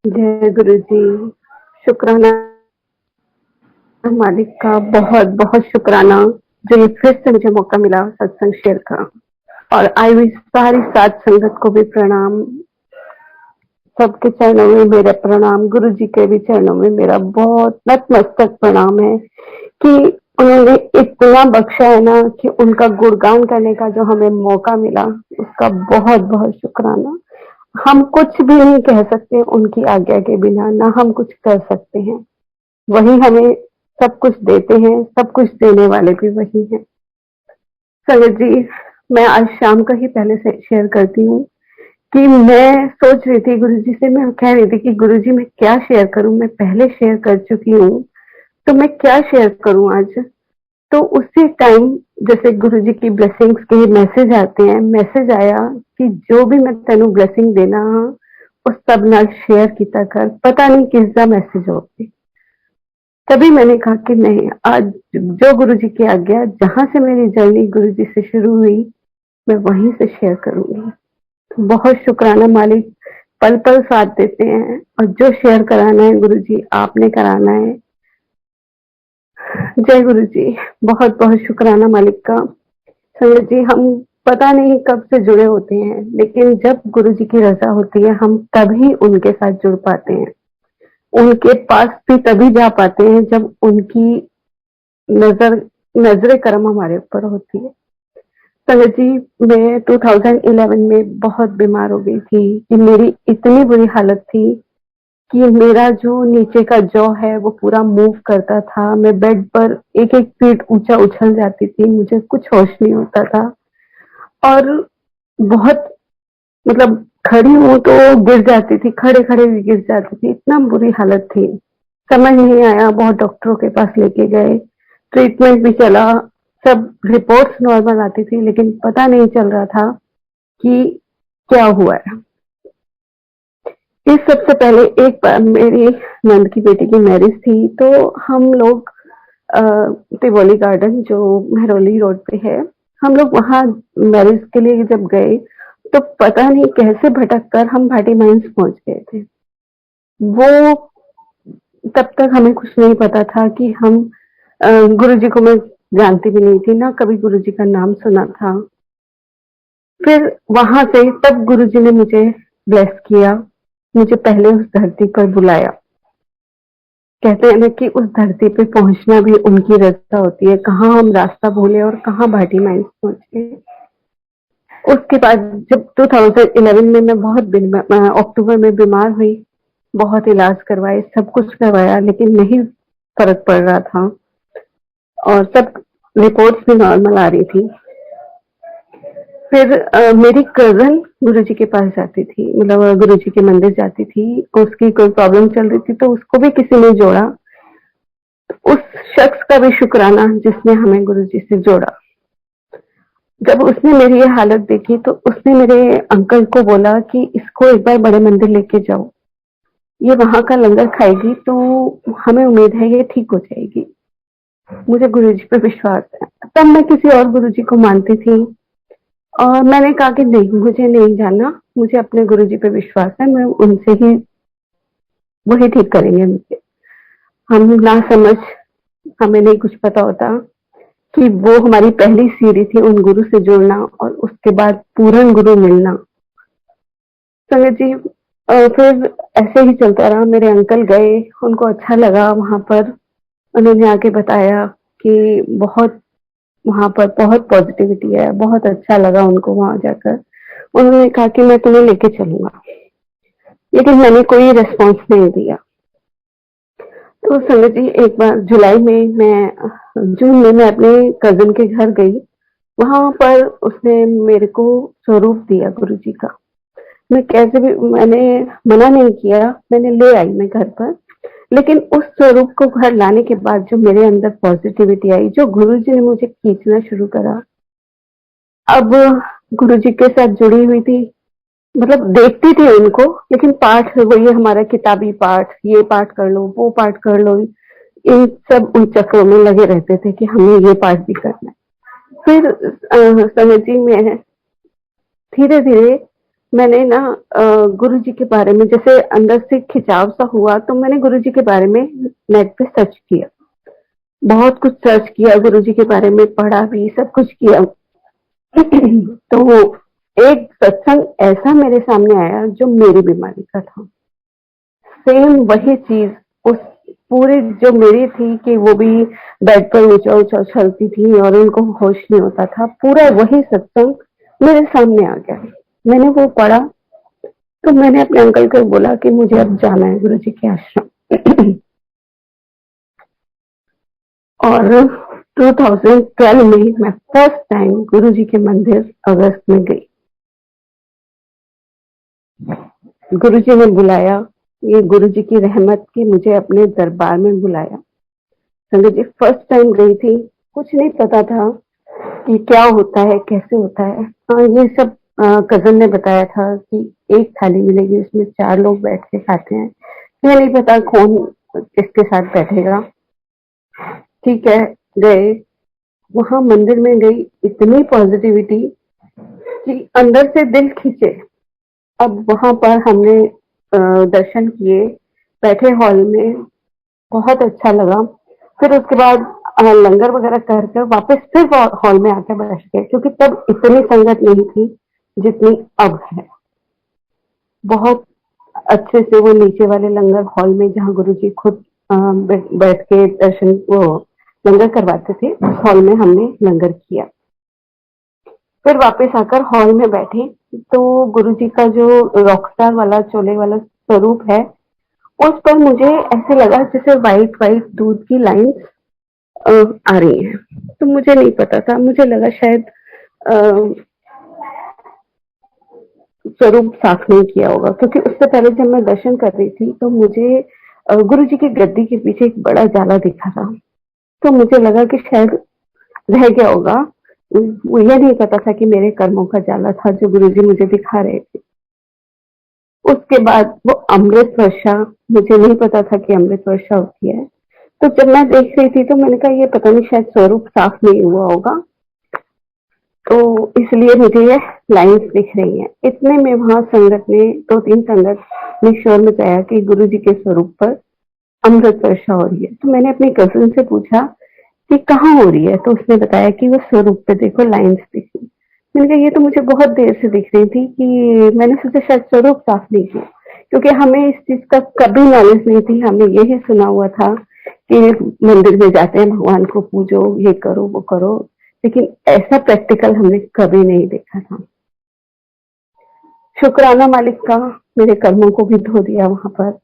जय गुरु जी। शुक्राना मालिक का, बहुत बहुत शुक्राना जो ये फिर से मुझे मौका मिला सत्संग शेयर का। और आई हुई सारी सात संगत को भी प्रणाम, सबके चरणों में मेरा प्रणाम, गुरु जी के भी चरणों में मेरा बहुत नतमस्तक प्रणाम है कि उन्होंने इतना बख्शा है ना कि उनका गुणगान करने का जो हमें मौका मिला, उसका बहुत बहुत शुक्राना। हम कुछ भी नहीं कह सकते उनकी आज्ञा के बिना, ना हम कुछ कर सकते हैं। वही हमें सब कुछ देते हैं, सब कुछ देने वाले भी वही हैं। संगत जी, मैं आज शाम का ही पहले से शेयर करती हूँ कि मैं सोच रही थी गुरु जी से, मैं कह रही थी कि गुरु जी मैं क्या शेयर करूं, मैं पहले शेयर कर चुकी हूँ तो मैं क्या शेयर करूं आज। तो उसी टाइम जैसे गुरु जी की ब्लेसिंग्स के मैसेज आते हैं, मैसेज आया कि जो भी मैं तेनू ब्लेसिंग देना उस सब नाल शेयर किया कर, पता नहीं किसका मैसेज होगी। तभी मैंने कहा कि नहीं, आज जो गुरु जी की आज्ञा, जहां से मेरी जर्नी गुरु जी से शुरू हुई, मैं वहीं से शेयर करूंगी। बहुत शुक्राना मालिक, पल पल साथ देते हैं और जो शेयर कराना है गुरु जी आपने कराना है। जय गुरु जी, बहुत बहुत शुक्राना मालिक का। संगत जी, हम पता नहीं कब से जुड़े होते हैं, लेकिन जब गुरु जी की रजा होती है हम तभी उनके साथ जुड़ पाते हैं, उनके पास भी तभी जा पाते हैं जब उनकी नजरे करम हमारे ऊपर होती है। संगत जी, मैं 2011 में बहुत बीमार हो गई थी कि मेरी इतनी बुरी हालत थी कि मेरा जो नीचे का जॉ है वो पूरा मूव करता था। मैं बेड पर एक एक फीट ऊंचा उछल जाती थी, मुझे कुछ होश नहीं होता था और बहुत मतलब खड़ी हूँ तो गिर जाती थी, खड़े खड़े भी गिर जाती थी, इतना बुरी हालत थी। समझ नहीं आया, बहुत डॉक्टरों के पास लेके गए, ट्रीटमेंट भी चला, सब रिपोर्ट्स नॉर्मल आती थी, लेकिन पता नहीं चल रहा था कि क्या हुआ है। इस सबसे पहले एक बार मेरी नंद की बेटी की मैरिज थी, तो हम लोग तिवोली गार्डन जो मेहरौली रोड पे है, हम लोग वहां मैरिज के लिए जब गए तो पता नहीं कैसे भटक कर हम भाटी माइंस पहुंच गए थे। वो तब तक हमें कुछ नहीं पता था कि हम गुरु जी को मैं जानती भी नहीं थी, ना कभी गुरु जी का नाम सुना था। फिर वहां से तब गुरु जी ने मुझे ब्लेस किया, मुझे पहले उस धरती पर बुलाया। कहते हैं ना कि उस धरती पे पहुंचना भी उनकी रजा होती है, कहाँ हम रास्ता भूले और कहाँ भाटी माइंस पहुंच गए। उसके बाद जब 2011 में मैं बहुत अक्टूबर में बीमार हुई, बहुत इलाज करवाए, सब कुछ करवाया, लेकिन नहीं फर्क पड़ रहा था और सब रिपोर्ट्स भी नॉर्मल आ रही थी। फिर मेरी कजन गुरुजी के पास जाती थी, मतलब गुरुजी के मंदिर जाती थी, उसकी कोई प्रॉब्लम चल रही थी तो उसको भी किसी ने जोड़ा। उस शख्स का भी शुक्राना जिसने हमें गुरुजी से जोड़ा। जब उसने मेरी ये हालत देखी तो उसने मेरे अंकल को बोला कि इसको एक बार बड़े मंदिर लेके जाओ, ये वहां का लंगर खाएगी तो हमें उम्मीद है ये ठीक हो जाएगी। मुझे गुरुजी पे विश्वास है, तब मैं किसी और गुरुजी को मानती थी और मैंने कहा कि नहीं, मुझे नहीं जानना, मुझे अपने गुरुजी पे विश्वास है, मैं उनसे ही, वही ठीक करेंगे मुझे। हम ना समझ, हमें नहीं कुछ पता होता कि वो हमारी पहली सीढ़ी थी उन गुरु से जुड़ना और उसके बाद पूर्ण गुरु मिलना। संगत जी, फिर ऐसे ही चलता रहा। मेरे अंकल गए, उनको अच्छा लगा वहां पर, उन्होंने आके बताया कि बहुत वहां पर बहुत पॉजिटिविटी है, बहुत अच्छा लगा उनको वहां जाकर। उन्होंने कहा कि मैं तुम्हें लेके चलूंगा, लेकिन मैंने कोई रिस्पॉन्स नहीं दिया। तो संगत जी, एक बार जुलाई में जून में मैं अपने कजिन के घर गई, वहां पर उसने मेरे को स्वरूप दिया गुरु जी का। मैं कैसे भी, मैंने मना नहीं किया, मैंने ले आई मैं घर पर। लेकिन उस स्वरूप को घर लाने के बाद जो मेरे अंदर पॉजिटिविटी आई, जो गुरु जी ने मुझे खींचना शुरू करा, अब गुरु जी के साथ जुड़ी हुई थी, मतलब देखती थी उनको, लेकिन पाठ वही हमारा किताबी पाठ, ये पाठ कर लो, वो पाठ कर लो, इन सब उन चक्रों में लगे रहते थे कि हमें ये पाठ भी करना है। फिर समझी मैं धीरे धीरे मैंने ना गुरु जी के बारे में जैसे अंदर से खिंचाव सा हुआ, तो मैंने गुरु जी के बारे में नेट पे सर्च किया, बहुत कुछ सर्च किया, गुरु जी के बारे में पढ़ा भी, सब कुछ किया। तो एक सत्संग ऐसा मेरे सामने आया जो मेरी बीमारी का था। सेम वही चीज उस पूरी जो मेरी थी कि वो भी बेड पर ऊंचा ऊंचा उछलती थी और उनको होश नहीं होता था, पूरा वही सत्संग मेरे सामने आ गया। मैंने वो पढ़ा, तो मैंने अपने अंकल को बोला कि मुझे अब जाना है गुरु जी के आश्रम। और 2012 में मैं फर्स्ट टाइम गुरु जी के मंदिर अगस्त में गई। गुरु जी ने बुलाया, ये गुरु जी की रहमत की मुझे अपने दरबार में बुलाया। संगत जी फर्स्ट टाइम गई थी, कुछ नहीं पता था कि क्या होता है, कैसे होता है। हाँ, ये सब कजन ने बताया था कि एक थाली मिलेगी, उसमें 4 लोग बैठ के खाते हैं। मुझे नहीं पता कौन किसके साथ बैठेगा। ठीक है, गए वहां मंदिर में गई, इतनी पॉजिटिविटी कि अंदर से दिल खींचे। अब वहां पर हमने दर्शन किए, बैठे हॉल में, बहुत अच्छा लगा। फिर उसके बाद लंगर वगैरह करके वापस फिर हॉल में आके बैठ गए, क्योंकि तब इतनी संगत नहीं थी जितनी अब है। बहुत अच्छे से वो नीचे वाले लंगर हॉल में, जहाँ गुरुजी खुद बैठ के दर्शन वो लंगर करवाते थे, उस हॉल में हमने लंगर किया। फिर वापस आकर हॉल में बैठे, तो गुरुजी का जो रॉकस्टार वाला चोले वाला स्वरूप है, उस पर मुझे ऐसे लगा जैसे व्हाइट व्हाइट दूध की लाइन आ रही है। तो मुझे नहीं पता था, मुझे लगा शायद स्वरूप साफ नहीं किया होगा, क्योंकि उससे पहले जब मैं दर्शन कर रही थी तो मुझे गुरु जी की गद्दी के पीछे एक बड़ा जाला दिखा था। तो मुझे लगा कि शायद रह गया होगा। वो यह नहीं पता था कि मेरे कर्मों का जाला था जो गुरु जी मुझे दिखा रहे थे। उसके बाद वो अमृत वर्षा, मुझे नहीं पता था कि अमृत वर्षा होती है। तो जब मैं देख रही थी तो मैंने कहा ये पता नहीं शायद स्वरूप साफ नहीं हुआ होगा, तो इसलिए मुझे ये लाइंस दिख रही हैं। इतने में वहां संगत ने 2-3 संगत ने शोर मचाया कि गुरु जी के स्वरूप पर अमृत वर्षा हो रही है। तो मैंने अपनी कजिन से पूछा कि कहाँ हो रही है, तो उसने बताया कि वो स्वरूप पे देखो लाइंस दिख रही। मैंने कहा ये तो मुझे बहुत देर से दिख रही थी, कि मैंने सोचा शायद स्वरूप साफ नहीं किया, क्योंकि हमें इस चीज का कभी नॉलेज नहीं थी। हमें यही सुना हुआ था कि मंदिर में जाते हैं, भगवान को पूजो, ये करो वो करो, लेकिन ऐसा प्रैक्टिकल हमने कभी नहीं देखा था। शुक्राना मालिक का, मेरे कर्मों को भी धो दिया वहां पर,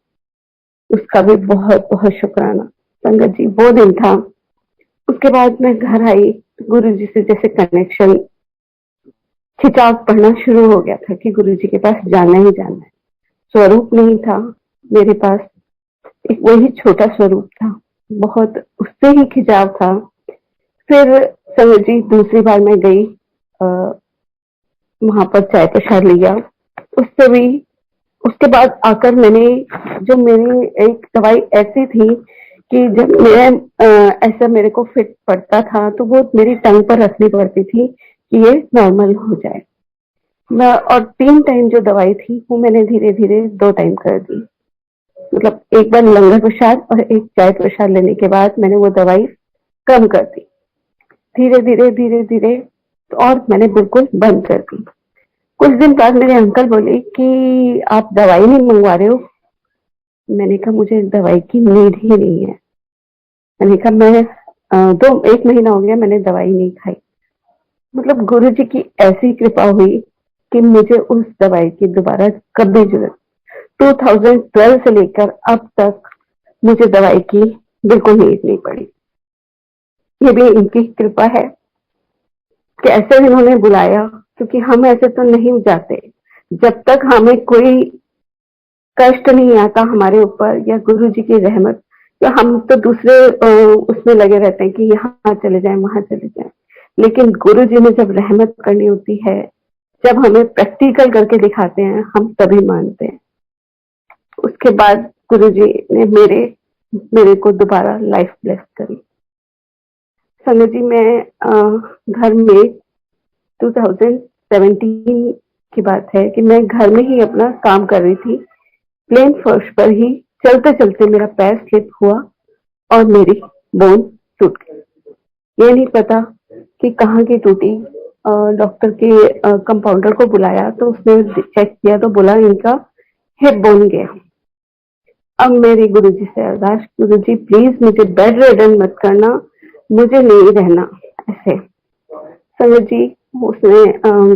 उसका भी बहुत बहुत शुक्राना। संगत जी वो दिन था। उसके बाद मैं घर आई, गुरु जी से जैसे कनेक्शन, खिंचाव पढ़ना शुरू हो गया था कि गुरु जी के पास जाना ही जाना है। स्वरूप नहीं था मेरे पास, एक वही छोटा स्वरूप था, बहुत उससे ही खिंचाव था। फिर संगत जी दूसरी बार मैं गई, वहां पर चाय प्रसाद लिया, उससे भी। उसके बाद आकर मैंने, जो मेरी एक दवाई ऐसी थी कि जब मैं ऐसा मेरे को फिट पड़ता था तो वो मेरी टंग पर रखनी पड़ती थी कि ये नॉर्मल हो जाए। मैं और 3 टाइम जो दवाई थी वो मैंने धीरे धीरे 2 टाइम कर दी। मतलब एक बार लंगर प्रसाद और एक चाय प्रसाद लेने के बाद मैंने वो दवाई कम कर दी, धीरे धीरे धीरे धीरे, और मैंने बिल्कुल बंद कर दी। कुछ दिन बाद मेरे अंकल बोले कि आप दवाई नहीं मंगवा रहे हो। मैंने कहा मुझे दवाई की नीड ही नहीं है। मैंने कहा मैं 1 महीना हो गया मैंने दवाई नहीं खाई। मतलब गुरु जी की ऐसी कृपा हुई कि मुझे उस दवाई की दोबारा कभी जरूरत, 2012 से लेकर अब तक मुझे दवाई की बिल्कुल नीड नहीं पड़ी। ये भी इनकी कृपा है कि ऐसे इन्होंने बुलाया, क्योंकि हम ऐसे तो नहीं जाते। जब तक हमें कोई कष्ट नहीं आता हमारे ऊपर, या गुरु जी की रहमत, तो हम तो दूसरे उसमें लगे रहते हैं कि यहाँ चले जाएं वहां चले जाएं। लेकिन गुरु जी ने जब रहमत करनी होती है, जब हमें प्रैक्टिकल करके दिखाते हैं, हम तभी मानते हैं। उसके बाद गुरु जी ने मेरे को दोबारा लाइफ ब्लेस करी। संगत जी मैं घर में 2017 की बात है कि मैं घर में ही अपना काम कर रही थी, प्लेन फर्श पर ही चलते चलते मेरा पैर स्लिप हुआ और मेरी बोन टूट गई। ये नहीं पता कि कहाँ की टूटी। डॉक्टर के कंपाउंडर को बुलाया तो उसने चेक किया तो बोला इनका हिप बोन गया। अब मेरी गुरुजी से अरदास, गुरुजी प्लीज मुझे बेड रिडन मत करना, मुझे नहीं रहना ऐसे। संगत जी उसने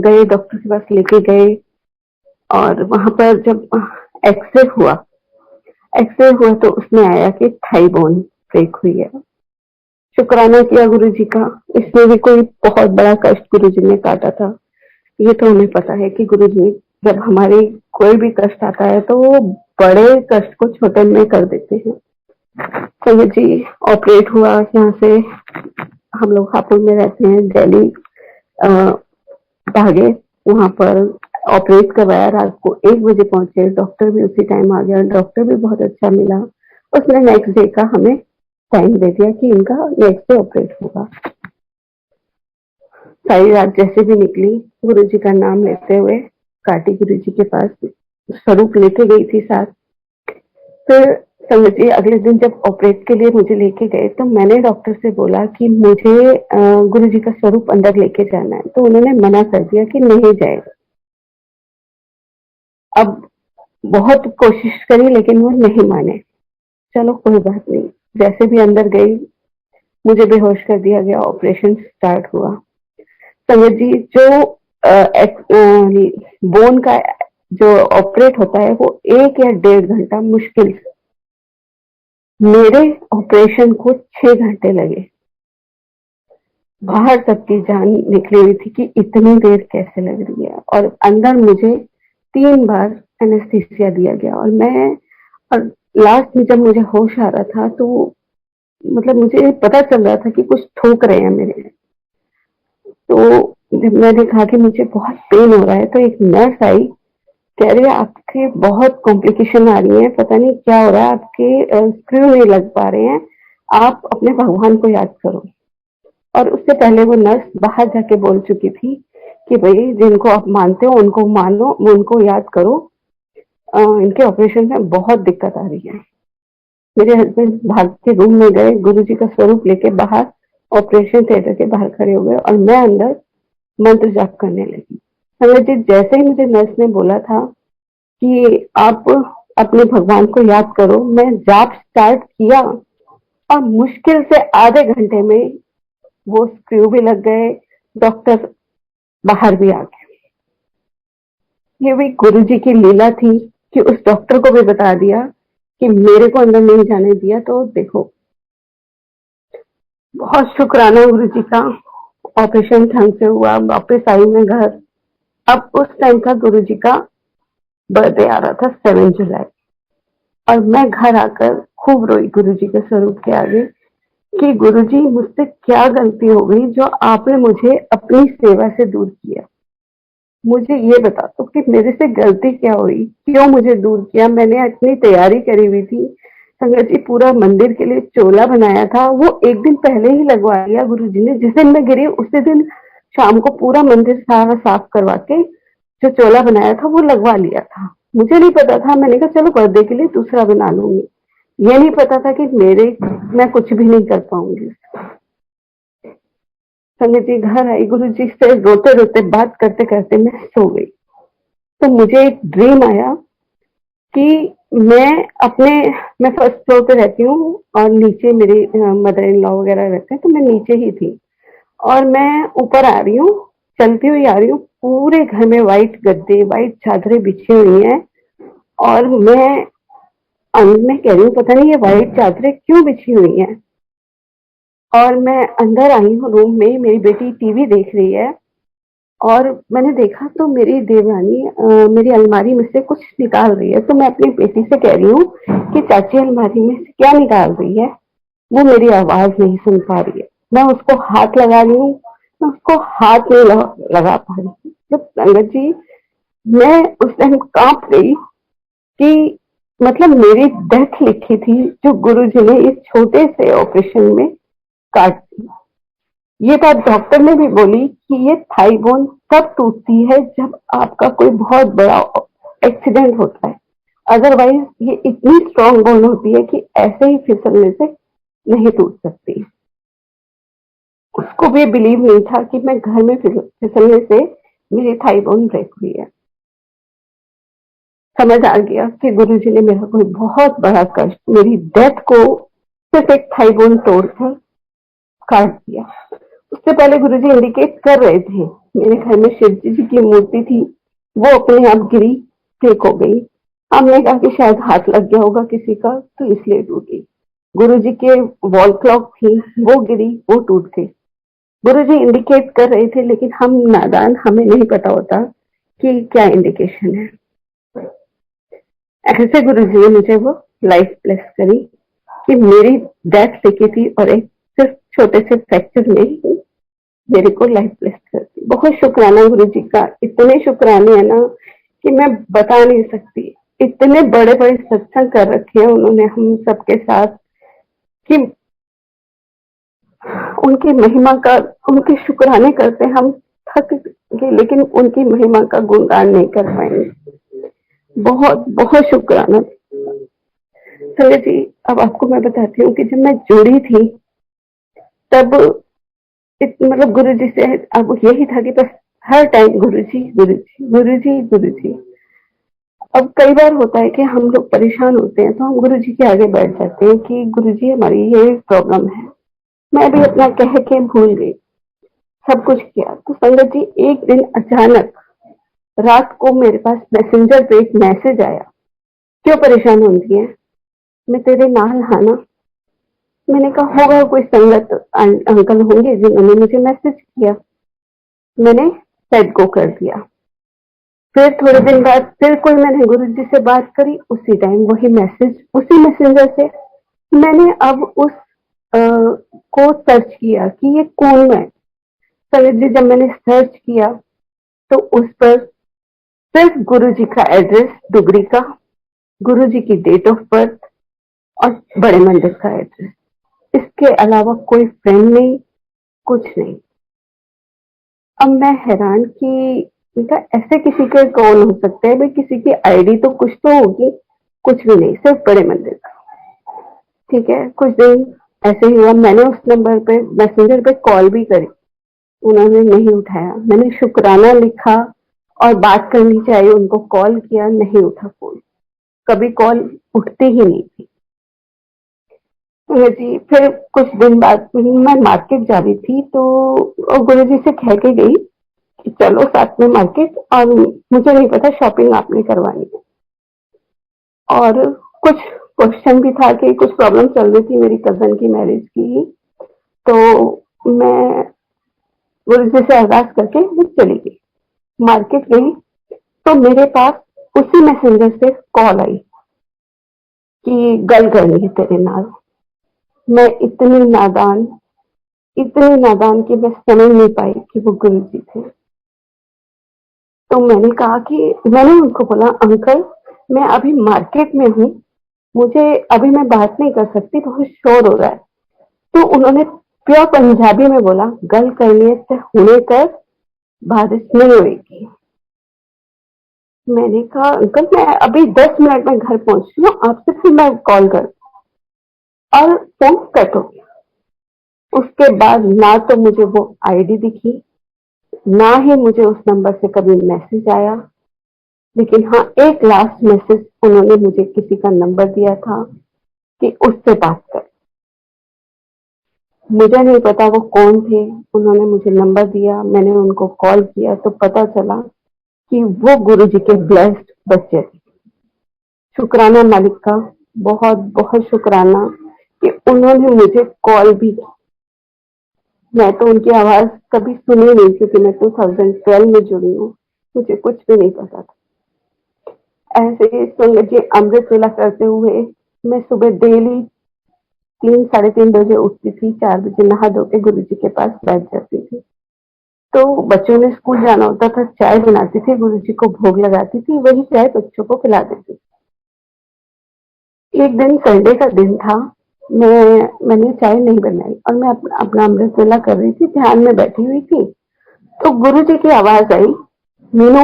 गए डॉक्टर के पास लेके गए और वहां पर जब एक्सरे हुआ तो उसमें आया कि थाई बोन ब्रेक हुई है। शुक्राना किया गुरुजी का, इसमें भी कोई बहुत बड़ा कष्ट गुरुजी ने काटा था। ये तो हमें पता है कि गुरुजी जब हमारे कोई भी कष्ट आता है तो वो बड़े कष्ट को छोटे में कर देते हैं। संगत जी ऑपरेट हुआ यहाँ से, हम लोग हापुड़ में रहते हैं, दिल्ली भागे वहां पर ऑपरेट करवाया। रात को 1 बजे पहुंचे, डॉक्टर भी उसी टाइम आ गया, डॉक्टर भी बहुत अच्छा मिला। उसने नेक्स्ट डे का हमें टाइम दे दिया कि इनका नेक्स्ट डे ऑपरेट होगा। सारी रात जैसे भी निकली गुरुजी का नाम लेते हुए काटी गुरुजी के पास, स्वरूप लेके गई थी साथ। फिर समझिए अगले दिन जब ऑपरेट के लिए मुझे लेके गए तो मैंने डॉक्टर से बोला कि मुझे गुरुजी का स्वरूप अंदर लेके जाना है, तो उन्होंने मना कर दिया कि नहीं जाएगा। अब बहुत कोशिश करी लेकिन वो नहीं माने। चलो कोई बात नहीं, जैसे भी अंदर गई मुझे बेहोश कर दिया गया, ऑपरेशन स्टार्ट हुआ। संगत जी जो बोन का जो ऑपरेट होता है वो 1 या 1.5 घंटा मुश्किल से, मेरे ऑपरेशन को 6 घंटे लगे। बाहर सबकी जान निकली हुई थी कि इतनी देर कैसे लग रही है, और अंदर मुझे 3 बार एनेस्थीसिया दिया गया। और लास्ट में जब मुझे होश आ रहा था तो मतलब मुझे पता चल रहा था कि कुछ ठोक रहे हैं मेरे। तो जब मैंने कहा कि मुझे बहुत पेन हो रहा है तो एक नर्स आई, कह रही है आपके बहुत कॉम्प्लिकेशन आ रही है, पता नहीं क्या हो रहा है, आपके स्क्रू नहीं लग पा रहे हैं, आप अपने भगवान को याद करो। और उससे पहले वो नर्स बाहर जाके बोल चुकी थी कि भाई जिनको आप मानते हो उनको मानो, उनको याद करो, इनके ऑपरेशन में बहुत दिक्कत आ रही है। मेरे हस्बैंड भाग के रूम में गए, गुरुजी का स्वरूप लेके बाहर ऑपरेशन थिएटर के बाहर खड़े हो गए और मैं अंदर मंत्र जाप करने लगी। संगत जी जैसे ही मुझे नर्स ने बोला था कि आप अपने भगवान को याद करो, मैं जाप स्टार्ट किया और मुश्किल से आधे घंटे में वो स्क्रू भी लग गए, डॉक्टर बाहर भी आ गए। ये भी गुरुजी की लीला थी कि उस डॉक्टर को भी बता दिया कि मेरे को अंदर नहीं जाने दिया। तो देखो बहुत शुक्राना गुरुजी का, ऑपरेशन ढंग से हुआ, वापस आई मैं घर। अब उस टाइम का गुरुजी का बर्थडे आ रहा था 7 जुलाई, और मैं घर आकर खूब रोई गुरुजी के स्वरूप के आगे कि गुरुजी मुझसे क्या गलती हो गई जो आपने मुझे अपनी सेवा से दूर किया। मुझे ये बता दो कि मेरे से गलती क्या हुई, क्यों मुझे दूर किया। मैंने इतनी तैयारी करी हुई थी, संगत जी पूरा मंदिर के लिए चोला बनाया था, वो एक दिन पहले ही लगवा लिया गुरुजी ने। जिस दिन मैं गिरी उसी दिन शाम को पूरा मंदिर सारा साफ करवा के जो चोला बनाया था वो लगवा लिया था। मुझे नहीं पता था, मैंने कहा चलो बर्थडे के लिए दूसरा बना लूंगी। ये नहीं पता था कि मैं कुछ भी नहीं कर पाऊंगी। संगत जी घर आई, गुरु जी से रोते रोते बात करते करते मैं सो गई। तो मुझे एक ड्रीम आया कि मैं फर्स्ट फ्लोर पे रहती हूँ और नीचे मेरे मदर इन लॉ वगैरह रहते हैं, तो मैं नीचे ही थी और मैं ऊपर आ रही हूँ, चलती हुई आ रही हूँ। पूरे घर में व्हाइट गद्दे, व्हाइट चादरें बिछी हुई हैं और मैं कह रही हूँ पता नहीं ये व्हाइट चादरें क्यों बिछी हुई हैं। और मैं अंदर आई हूँ रूम में, मेरी बेटी टीवी देख रही है और मैंने देखा तो मेरी देवरानी मेरी अलमारी में से कुछ निकाल रही है। तो मैं अपनी बेटी से कह रही हूँ कि चाची अलमारी में से क्या निकाल रही है। वो मेरी आवाज नहीं सुन पा रही है, मैं उसको हाथ लगा रही हूँ, मैं उसको हाथ नहीं लगा पा रही हूँ। तो संगत जी मैं उस टाइम कांप गई कि मतलब मेरी डेथ लिखी थी जो गुरु जी ने इस छोटे से ऑपरेशन में काट दी। ये बात डॉक्टर ने भी बोली कि ये थाई बोन तब टूटती है जब आपका कोई बहुत बड़ा एक्सीडेंट होता है, अदरवाइज ये इतनी स्ट्रांग बोन होती है कि ऐसे ही फिसलने से नहीं टूट सकती। उसको भी बिलीव नहीं था कि मैं घर में फिसलने से मेरी थाई बोन ब्रेक हुई है। समझ आ गया कि गुरुजी ने मेरा कोई बहुत बड़ा कष्ट, मेरी डेथ को सिर्फ एक थाई बोन तोड़कर काट दिया। उससे पहले गुरुजी इंडिकेट कर रहे थे, मेरे घर में शिव जी की मूर्ति थी, वो अपने आप गिरी, ब्रेक हो गई। हमने कहा कि शायद हाथ लग गया होगा किसी का तो इसलिए टूटी। गुरुजी के वॉल क्लॉक थी, वो गिरी, वो टूट गई। गुरुजी इंडिकेट कर रहे थे, लेकिन हम नादान, हमें नहीं पता होता कि क्या इंडिकेशन है। ऐसे गुरुजी ने मुझे वो लाइफ ब्लेस करी कि मेरी डेथ लिखी थी और एक सिर्फ छोटे से फ्रैक्चर में ही मेरे को लाइफ ब्लेस कर दी। बहुत शुक्राना गुरुजी का, इतने शुक्राने हैं ना कि मैं बता नहीं सकती। इतने बड़े बड़े सत्संग कर रखे हैं उन्होंने हम सबके साथ कि उनकी महिमा का, उनके शुक्राने करते हम थक गए, लेकिन उनकी महिमा का गुणगान नहीं कर पाएंगे। बहुत बहुत शुक्राना। संगत जी, अब आपको मैं बताती हूँ कि जब मैं जुड़ी थी तब मतलब गुरुजी से अब यही था कि बस हर टाइम गुरुजी गुरुजी गुरुजी गुरुजी। अब कई बार होता है कि हम लोग परेशान होते हैं तो हम गुरुजी के आगे बैठ जाते हैं कि गुरुजी हमारी ये प्रॉब्लम है। मैं भी अपना कह के भूल गई, सब कुछ किया। तो संगत जी, एक दिन अचानक रात को मेरे पास मैसेंजर पे एक मैसेज आया, क्यों परेशान होती है, मैं तेरे नाल हाँ ना। मैंने कहा होगा कोई संगत अंकल होंगे जिन्होंने मुझे मैसेज किया। मैंने सेट गो कर दिया। फिर थोड़े दिन बाद फिर कोई मैंने गुरुजी से बात करी, उसी टाइम वही मैसेज, उसी मैसेंजर से। मैंने अब उस को सर्च किया कि ये कौन है। संगत जी, जब मैंने सर्च किया तो उस पर सिर्फ गुरुजी का एड्रेस डुगरी का, गुरुजी की डेट ऑफ बर्थ और बड़े मंदिर का एड्रेस, इसके अलावा कोई फ्रेंड नहीं, कुछ नहीं। अब मैं हैरान कि बेटा ऐसे किसी के कौन हो सकते हैं, भाई किसी की आईडी तो कुछ तो होगी, कुछ भी नहीं, सिर्फ बड़े मंदिर का। ठीक है, कुछ दिन ऐसे ही हुआ। मैंने उस नंबर पे मैसेंजर पे कॉल भी करी, उन्होंने नहीं उठाया। मैंने शुक्राना लिखा और बात करनी चाहिए, उनको कॉल किया, नहीं उठा फोन, कभी कॉल उठती ही नहीं थी। जी, फिर कुछ दिन बाद मैं मार्केट जा रही थी तो गुरुजी से कह के गई कि चलो साथ में मार्केट, और मुझे नहीं पता शॉपिंग आपने करवानी है। और कुछ क्वेश्चन भी था कि कुछ प्रॉब्लम चल रही थी मेरी कजन की मैरिज की, तो मैं गुरुजी से अरदास करके मैं चली गई, मार्केट गई। तो मेरे पास उसी मैसेंजर से कॉल आई कि गल करनी है तेरे नाल। मैं इतनी नादान कि मैं समझ नहीं पाई कि वो गुरुजी थे। तो मैंने कहा कि मैंने उनको बोला, अंकल मैं अभी मार्केट में हूँ, मुझे अभी मैं बात नहीं कर सकती, बहुत शोर हो रहा है। तो उन्होंने प्योर पंजाबी में बोला, गल करनी है तो हुणे कर, बारिश नहीं होगी। मैंने कहा अंकल मैं अभी 10 मिनट में घर पहुंच रही हूँ, आपसे फिर मैं कॉल कर, और फोन कट हो गया। उसके बाद ना तो मुझे वो आईडी दिखी, ना ही मुझे उस नंबर से कभी मैसेज आया। लेकिन हाँ, एक लास्ट मैसेज उन्होंने मुझे किसी का नंबर दिया था कि उससे बात कर। मुझे नहीं पता वो कौन थे, उन्होंने मुझे नंबर दिया, मैंने उनको कॉल किया तो पता चला कि वो गुरुजी के ब्लेस्ड बच्चे थे। शुक्राना मालिक का, बहुत बहुत शुक्राना कि उन्होंने मुझे कॉल भी की। मैं तो उनकी आवाज कभी सुनी नहीं, क्योंकि मैं 2012 में जुड़ी हूँ, मुझे कुछ भी नहीं पता था। ऐसे ही संगत जी, अमृत वेला करते हुए मैं सुबह डेली 3-3:30 बजे उठती थी, 4 बजे नहा धो के गुरु जी के पास बैठ जाती थी। तो बच्चों ने स्कूल जाना होता था, चाय बनाती थी, गुरु जी को भोग लगाती थी, वही चाय बच्चों को पिला देती थी। एक दिन संडे का दिन था, मैंने चाय नहीं बनाई और मैं अपना अमृत वेला कर रही थी, ध्यान में बैठी हुई थी। तो गुरु जी की आवाज आई, मीनू।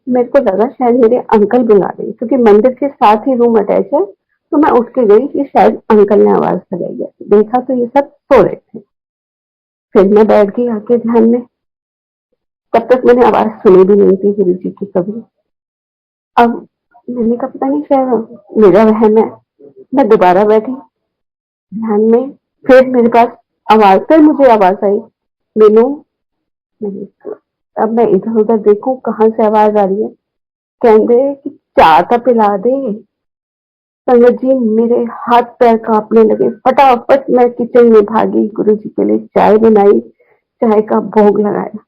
मेरे को लगा शायद मेरे अंकल बुला रहे हैं, क्योंकि मंदिर के साथ ही रूम अटैच है। तो मैं उठ के गई कि शायद अंकल ने आवाज लगाई है। देखा तो ये सब सो रहे थे। फिर मैं बैठ गई आके ध्यान में। तब तक मैंने आवाज सुनी भी नहीं थी गुरु जी की कभी। अब मैंने कहा पता नहीं शायद मेरा वहम है। मैं दोबारा बैठी ध्यान में। फिर मेरे पास आवाज, फिर मुझे आवाज आई, मीनू। मैंने कहा, अब मैं इधर उधर देखूं कहाँ से आवाज आ रही है। कहते कि चाय तो पिला दे। संगत जी, मेरे हाथ पैर कांपने लगे। फटाफट मैं किचन में भागी, गुरु जी के लिए चाय बनाई, चाय का भोग लगाया।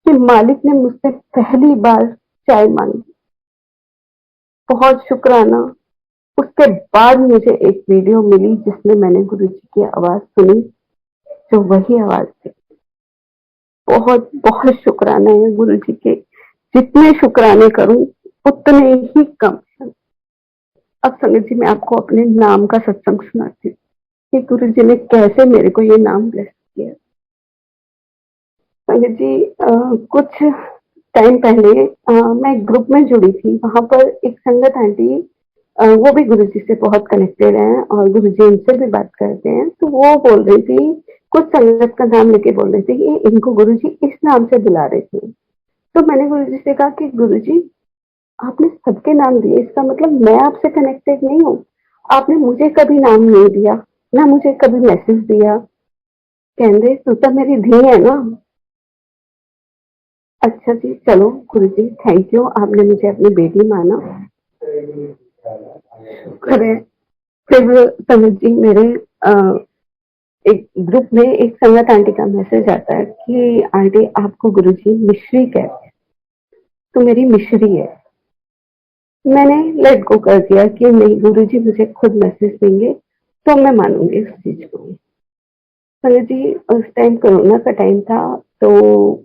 कि मालिक ने मुझसे पहली बार चाय मांगी, बहुत शुक्राना। उसके बाद मुझे एक वीडियो मिली जिसमें मैंने गुरु जी की आवाज सुनी, जो वही आवाज थी। बहुत बहुत शुक्राना है गुरु जी के। जितने शुक्राने करूं उतने ही कम है। अब संगत जी, मैं आपको अपने नाम का सत्संग सुनाती हूँ कि गुरु जी ने कैसे मेरे को ये नाम ब्लेस किया। संगत जी, कुछ टाइम पहले मैं एक ग्रुप में जुड़ी थी। वहां पर एक संगत आंटी, वो भी गुरु जी से बहुत कनेक्टेड हैं और गुरु जी उनसे भी बात करते हैं। तो वो बोल रही थी, कुछ संगत का नाम लेके बोल रही थी कि इनको गुरु जी इस नाम से बुला रहे थे। तो मैंने गुरु जी से कहा कि गुरु जी, आपने सबके नाम दिए, इसका मतलब मैं आपसे कनेक्टेड नहीं हूँ। आपने मुझे कभी नाम नहीं दिया, ना मुझे कभी मैसेज दिया। कहते तू तो मेरी धी है ना। अच्छा जी, चलो गुरु जी, थैंक यू, आपने मुझे अपनी बेटी माना। खरे। फिर संगत जी, मेरे एक ग्रुप में एक संगत आंटी का मैसेज आता है कि आंटी, आपको गुरुजी मिश्री कहते हैं, तो मेरी मिश्री है। मैंने लेट गो कर दिया कि नहीं, गुरुजी मुझे खुद मैसेज देंगे तो मैं मानूंगी उस चीज को। संगत जी, उस टाइम कोरोना का टाइम था, तो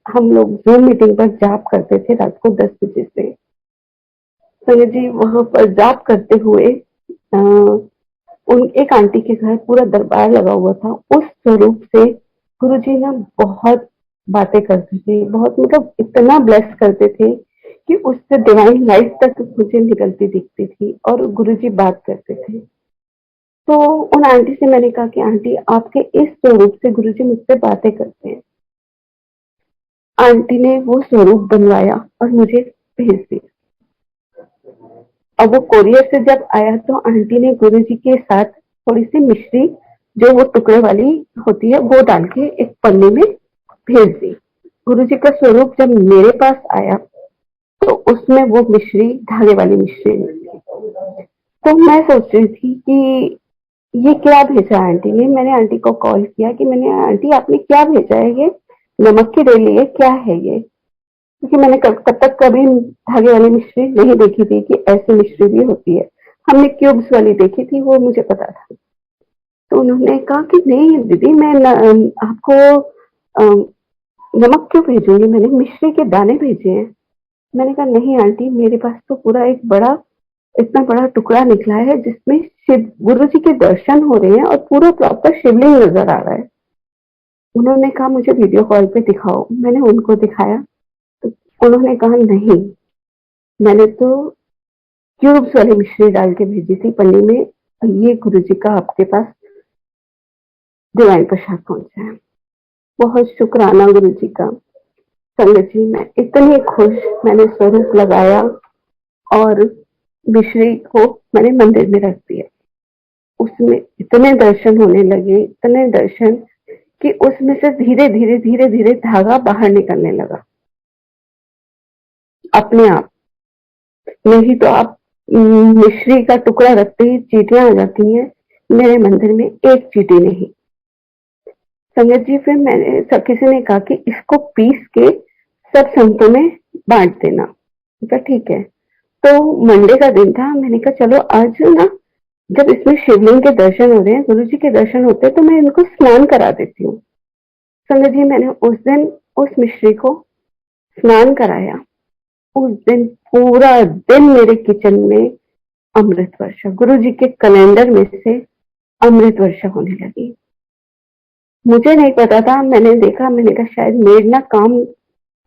हम लोग जूम मीटिंग पर जाप करते थे रात को 10 बजे से। संगत जी, वहां पर जाप करते हुए अ, उन एक आंटी के घर पूरा दरबार लगा हुआ था। उस स्वरूप से गुरुजी ना बहुत बातें करते थे, बहुत मतलब इतना ब्लेस करते थे कि उससे डिवाइन लाइट तक मुझे निकलती दिखती थी और गुरुजी बात करते थे। तो उन आंटी से मैंने कहा कि आंटी, आपके इस स्वरूप से गुरुजी मुझसे बातें करते हैं। आंटी ने वो स्वरूप बनवाया और मुझे भेज दिया। अब वो कोरियर से जब आया तो आंटी ने गुरुजी के साथ थोड़ी सी मिश्री, जो वो टुकड़े वाली होती है, वो डाल के एक पन्नी में भेज दी। गुरुजी का स्वरूप जब मेरे पास आया तो उसमें वो मिश्री धागे वाली मिश्री निकली। तो मैं सोच रही थी कि ये क्या भेजा आंटी ने। मैंने आंटी को कॉल किया कि मैंने, आंटी आपने क्या भेजा है, ये नमक की डेली है क्या है ये? क्योंकि मैंने कब तक कभी धागे वाली मिश्री नहीं देखी थी कि ऐसी मिश्री भी होती है। हमने क्यूब्स वाली देखी थी, वो मुझे पता था। तो उन्होंने कहा कि नहीं दीदी, मैं आपको नमक क्यों भेजूंगी, मैंने मिश्री के दाने भेजे हैं। मैंने कहा नहीं आंटी, मेरे पास तो पूरा एक बड़ा, इतना बड़ा टुकड़ा निकला है जिसमें शिव गुरु जी के दर्शन हो रहे हैं और पूरा प्रॉपर शिवलिंग नजर आ रहा है। उन्होंने कहा मुझे वीडियो कॉल पे दिखाओ। मैंने उनको दिखाया तो उन्होंने कहा नहीं, मैंने तो क्यूब्स वाली मिश्री डाल के भेजी थी पन्नी में। ये गुरु जी का आपके पास डिवाइन प्रसाद पहुंचा है। बहुत शुक्राना गुरु जी का। संगत जी, मैं इतनी खुश, मैंने स्वरूप लगाया और मिश्री को मैंने मंदिर में रख दिया। उसमें इतने दर्शन होने लगे, इतने दर्शन, कि उसमें से धीरे धीरे धीरे धीरे धागा बाहर निकलने लगा अपने आप। नहीं तो आप मिश्री का टुकड़ा रखते ही चीटियां आ जाती हैं, मेरे मंदिर में एक चीटी नहीं। संगत जी, फिर मैंने किसी ने कहा कि इसको पीस के सब संतों में बांट देना। तो ठीक है। तो मंडे का दिन था, मैंने कहा चलो आज ना, जब इसमें शिवलिंग के दर्शन हो रहे हैं, गुरु जी के दर्शन होते हैं, तो मैं इनको स्नान करा देती हूँ। संगत जी, मैंने उस दिन उस मिश्री को स्नान कराया। उस दिन पूरा दिन मेरे किचन में अमृत वर्षा, गुरु जी के कैलेंडर में से अमृत वर्षा होने लगी। मुझे नहीं पता था, मैंने देखा, मैंने कहा शायद मेड ना काम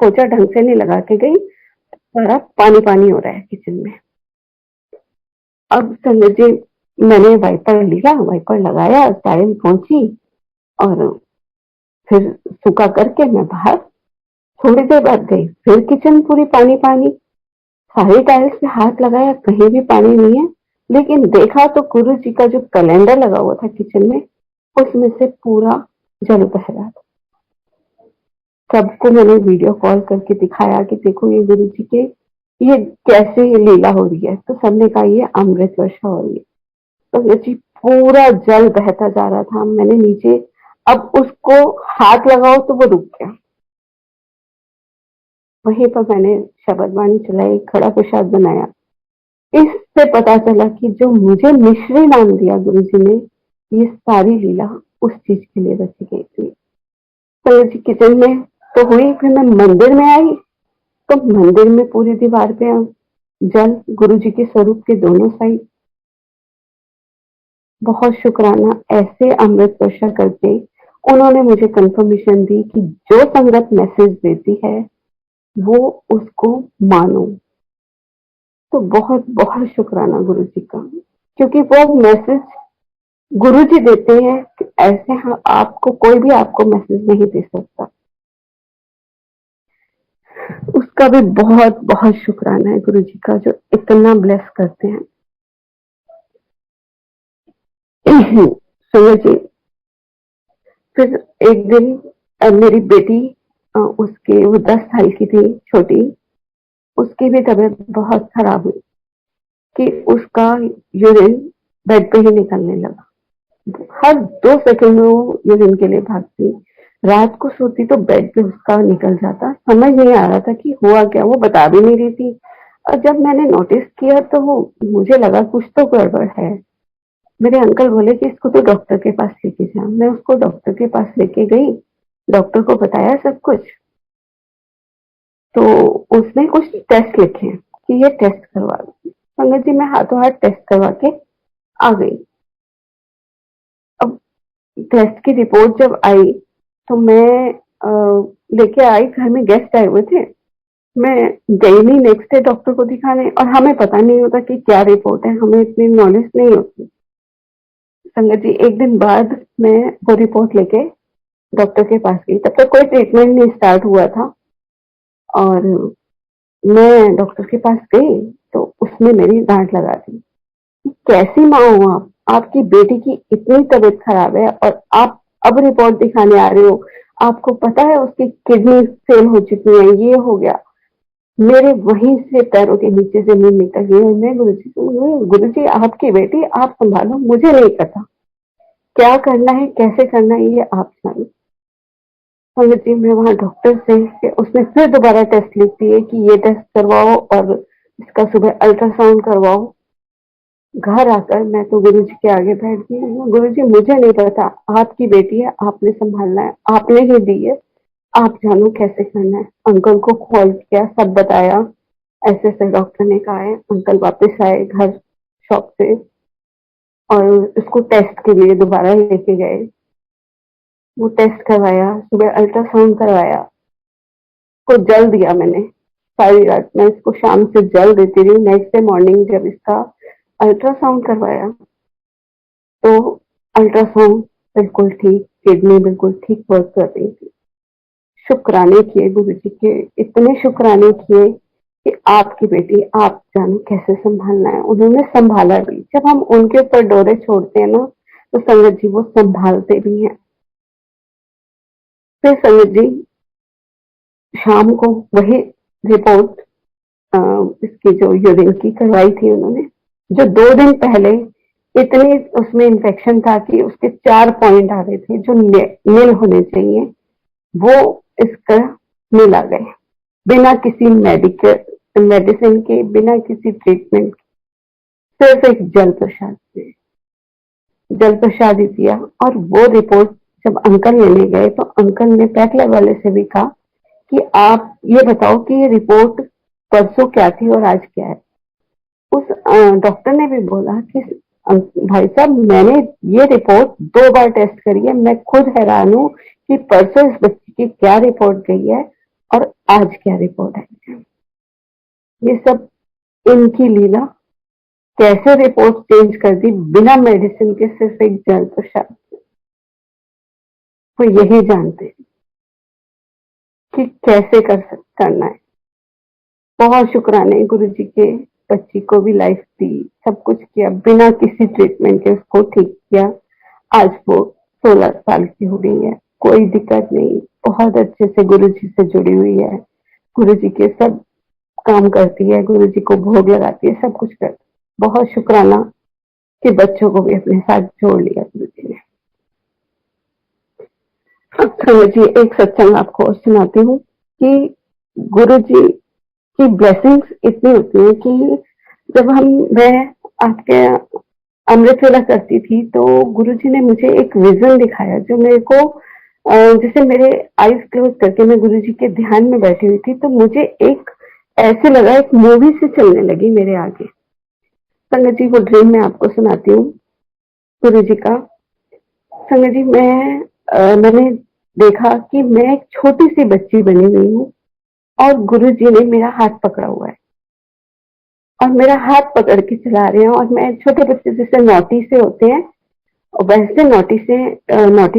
पोछा ढंग से नहीं लगा के गई, सारा पानी पानी हो रहा है किचन में। अब संगत जी, मैंने वाइपर लिया, वाइपर लगाया, टाइम पहुंची और फिर सूखा करके मैं बाहर थोड़ी देर बाद गई, फिर किचन पूरी पानी पानी, सारी टाइल्स पे हाथ लगाया, कहीं भी पानी नहीं है। लेकिन देखा तो गुरु जी का जो कैलेंडर लगा हुआ था किचन में, उसमें से पूरा जल बह रहा था। सबको मैंने वीडियो कॉल करके दिखाया कि देखो ये गुरु जी के ये कैसे लीला हो रही है, तो सबने कहा ये अमृत वर्षा हो रही है। तो गुरु जी पूरा जल बहता जा रहा था, मैंने नीचे अब उसको हाथ लगाओ तो वो रुक गया। वहीं पर मैंने शब्द वाणी चलाई, खड़ा प्रसाद बनाया। इससे पता चला कि जो मुझे मिश्री नाम दिया गुरु जी ने, ये सारी लीला उस चीज के लिए रची गई थी। तो जी किचन में तो हुई, फिर मैं मंदिर में आई तो मंदिर में पूरी दीवार पे जल, गुरु जी के स्वरूप के दोनों साइड। बहुत शुक्राना, ऐसे अमृत वर्षा करके उन्होंने मुझे कंफर्मेशन दी कि जो संगत मैसेज देती है वो उसको मानो। तो बहुत बहुत शुक्राना गुरु जी का, क्योंकि वो मैसेज गुरु जी देते हैं कि ऐसे हाँ आपको कोई भी आपको मैसेज नहीं दे सकता। उसका भी बहुत बहुत शुक्राना है गुरु जी का, जो इतना ब्लेस करते हैं। सुनो जी, फिर एक दिन मेरी बेटी, उसके वो 10 साल की थी, छोटी, उसकी भी तबीयत बहुत खराब हुई कि उसका यूरिन बेड पे ही निकलने लगा। हर 2 सेकंड में वो यूरिन के लिए भागती, रात को सोती तो बेड पे उसका निकल जाता। समझ नहीं आ रहा था कि हुआ क्या, वो बता भी नहीं रही थी। और जब मैंने नोटिस किया तो मुझे लगा कुछ तो गड़बड़ है। मेरे अंकल बोले कि इसको तो डॉक्टर के पास लेके जा। मैं उसको डॉक्टर के पास लेके गई, डॉक्टर को बताया सब कुछ। तो उसने कुछ टेस्ट लिखे कि ये टेस्ट करवा लो। संगत जी, मैं हाथों हाथ टेस्ट करवा के आ गई। अब टेस्ट की रिपोर्ट जब आई तो मैं लेके आई, घर में गेस्ट आए हुए थे। मैं गई नहीं नेक्स्ट डे डॉक्टर को दिखाने, और हमें पता नहीं होता कि क्या रिपोर्ट है, हमें इतनी नॉलेज नहीं होती। संगत जी, एक दिन बाद मैं वो रिपोर्ट लेके डॉक्टर के पास गई। तब तक कोई ट्रीटमेंट नहीं स्टार्ट हुआ था, और मैं डॉक्टर के पास गई तो उसने मेरी डांट लगा दी। कैसी माँ हो आप, आपकी बेटी की इतनी तबीयत खराब है और आप अब रिपोर्ट दिखाने आ रहे हो, आपको पता है उसकी किडनी फेल हो चुकी है, ये हो गया। मेरे वहीं से पैरों के नीचे से नींद निकल गई। मैं गुरु जी आपकी बेटी, आप संभालो, मुझे नहीं पता क्या करना है, कैसे करना है, ये आप जानो। संगत जी, मैं वहां डॉक्टर से, उसने फिर दोबारा टेस्ट लिख दिए कि ये टेस्ट करवाओ और इसका सुबह अल्ट्रासाउंड करवाओ। घर आकर मैं तो गुरु जी के आगे बैठ गई। गुरु जी, मुझे नहीं पता, आपकी बेटी है, आपने संभालना है, आपने ही दी है, आप जानो कैसे करना है। अंकल को कॉल किया, सब बताया, ऐसे ऐसे डॉक्टर ने कहा है। अंकल वापस आए घर शॉप से और उसको टेस्ट के लिए दोबारा लेके गए। वो टेस्ट करवाया, सुबह अल्ट्रासाउंड करवाया, को जल दिया मैंने। सारी रात मैं इसको शाम से जल देती रही। नेक्स्ट डे मॉर्निंग जब इसका अल्ट्रासाउंड करवाया तो अल्ट्रासाउंड बिल्कुल ठीक, किडनी बिल्कुल ठीक वर्क कर रही थी। शुक्राने किए गुरु जी के, इतने शुक्राने किए कि आपकी बेटी, आप जानो कैसे संभालना है। उन्होंने संभाला भी। जब हम उनके ऊपर डोरे छोड़ते हैं ना, तो संगत जी वो संभालते भी हैं। फिर संगत जी शाम को वही रिपोर्ट, इसकी जो यूरिन की करवाई थी उन्होंने, जो 2 दिन पहले इतनी उसमें इन्फेक्शन था कि उसके 4 पॉइंट आ रहे थे जो नील होने चाहिए, वो इसका नील आ गए, बिना किसी मेडिकल मेडिसिन के, बिना किसी ट्रीटमेंट के, सिर्फ एक जल प्रसाद से, जल प्रसाद ही दिया। और वो रिपोर्ट जब अंकल लेने गए तो अंकल ने पैकलर वाले से भी कहा कि आप ये बताओ कि ये रिपोर्ट परसों क्या थी और आज क्या है। उस डॉक्टर ने भी बोला कि भाई साहब, मैंने ये रिपोर्ट 2 बार टेस्ट करी है, मैं खुद हैरान हूँ कि परसों इस बच्ची की क्या रिपोर्ट गई है और आज क्या रिपोर्ट आई है। ये सब इनकी लीला, कैसे रिपोर्ट चेंज कर दी बिना मेडिसिन के, सिर्फ एक जल प्रसाद। वो यही जानते हैं कि कैसे करना है। बहुत शुक्राने गुरु जी के, बच्ची को भी लाइफ दी, सब कुछ किया, बिना किसी ट्रीटमेंट के उसको ठीक किया। आज वो 16 साल की हो गई है, कोई दिक्कत नहीं, बहुत अच्छे से गुरु जी से जुड़ी हुई है, गुरु जी के सब काम करती है, गुरु जी को भोग लगाती है, सब कुछ करती है। बहुत शुक्राना कि बच्चों को भी अपने साथ जोड़ लिया गुरु जी ने। अब जी एक सत्संग आपको और सुनाती हूँ कि गुरु जी की ब्लेसिंग्स इतनी होती है कि जब मैं आपके अमृत वेला करती थी तो गुरुजी ने मुझे एक विजन दिखाया जो मेरे को जैसे मेरे आईज क्लोज करके मैं गुरुजी के ध्यान में बैठी हुई थी, तो मुझे एक ऐसे लगा एक मूवी से चलने लगी मेरे आगे। संगत जी वो ड्रीम मैं आपको सुनाती हूँ गुरुजी का। संगत जी मैंने देखा कि मैं एक छोटी सी बच्ची बनी हुई हूँ और गुरुजी ने मेरा हाथ पकड़ा हुआ है और मेरा हाथ पकड़ के चला रहे हैं, और मैं छोटे बच्चे जैसे नोटी से होते हैं वैसे नोटी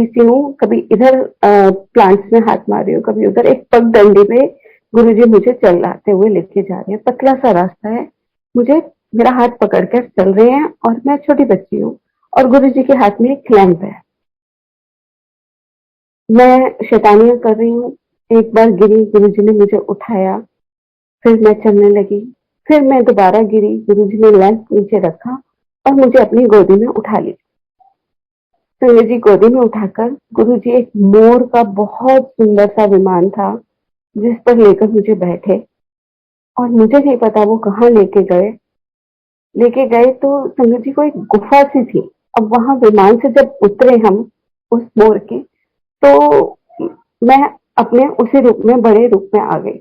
सी हूँ। कभी इधर प्लांट्स में हाथ मार रही हूँ, कभी उधर। एक पगडंडी पे गुरुजी मुझे चलाते हुए लेके जा रहे हैं, पतला सा रास्ता है, मुझे मेरा हाथ पकड़ कर चल रहे हैं और मैं छोटी बच्ची हूँ और गुरुजी के हाथ में एक लैंप है। मैं शैतानियां कर रही हूँ, एक बार गिरी, गुरुजी ने मुझे उठाया, फिर मैं चलने लगी, फिर मैं दोबारा गिरी, गुरुजी ने लैंप नीचे रखा और मुझे अपनी गोदी में उठा लिया। संजय जी गोदी में उठाकर गुरुजी एक मोर का बहुत सुंदर सा विमान था जिस पर लेकर मुझे बैठे, और मुझे नहीं पता वो कहाँ लेके गए तो संजय जी को एक गुफा सी थी। अब वहां विमान से जब उतरे हम उस मोर के, तो मैं अपने उसी रूप में, बड़े रूप में आ गई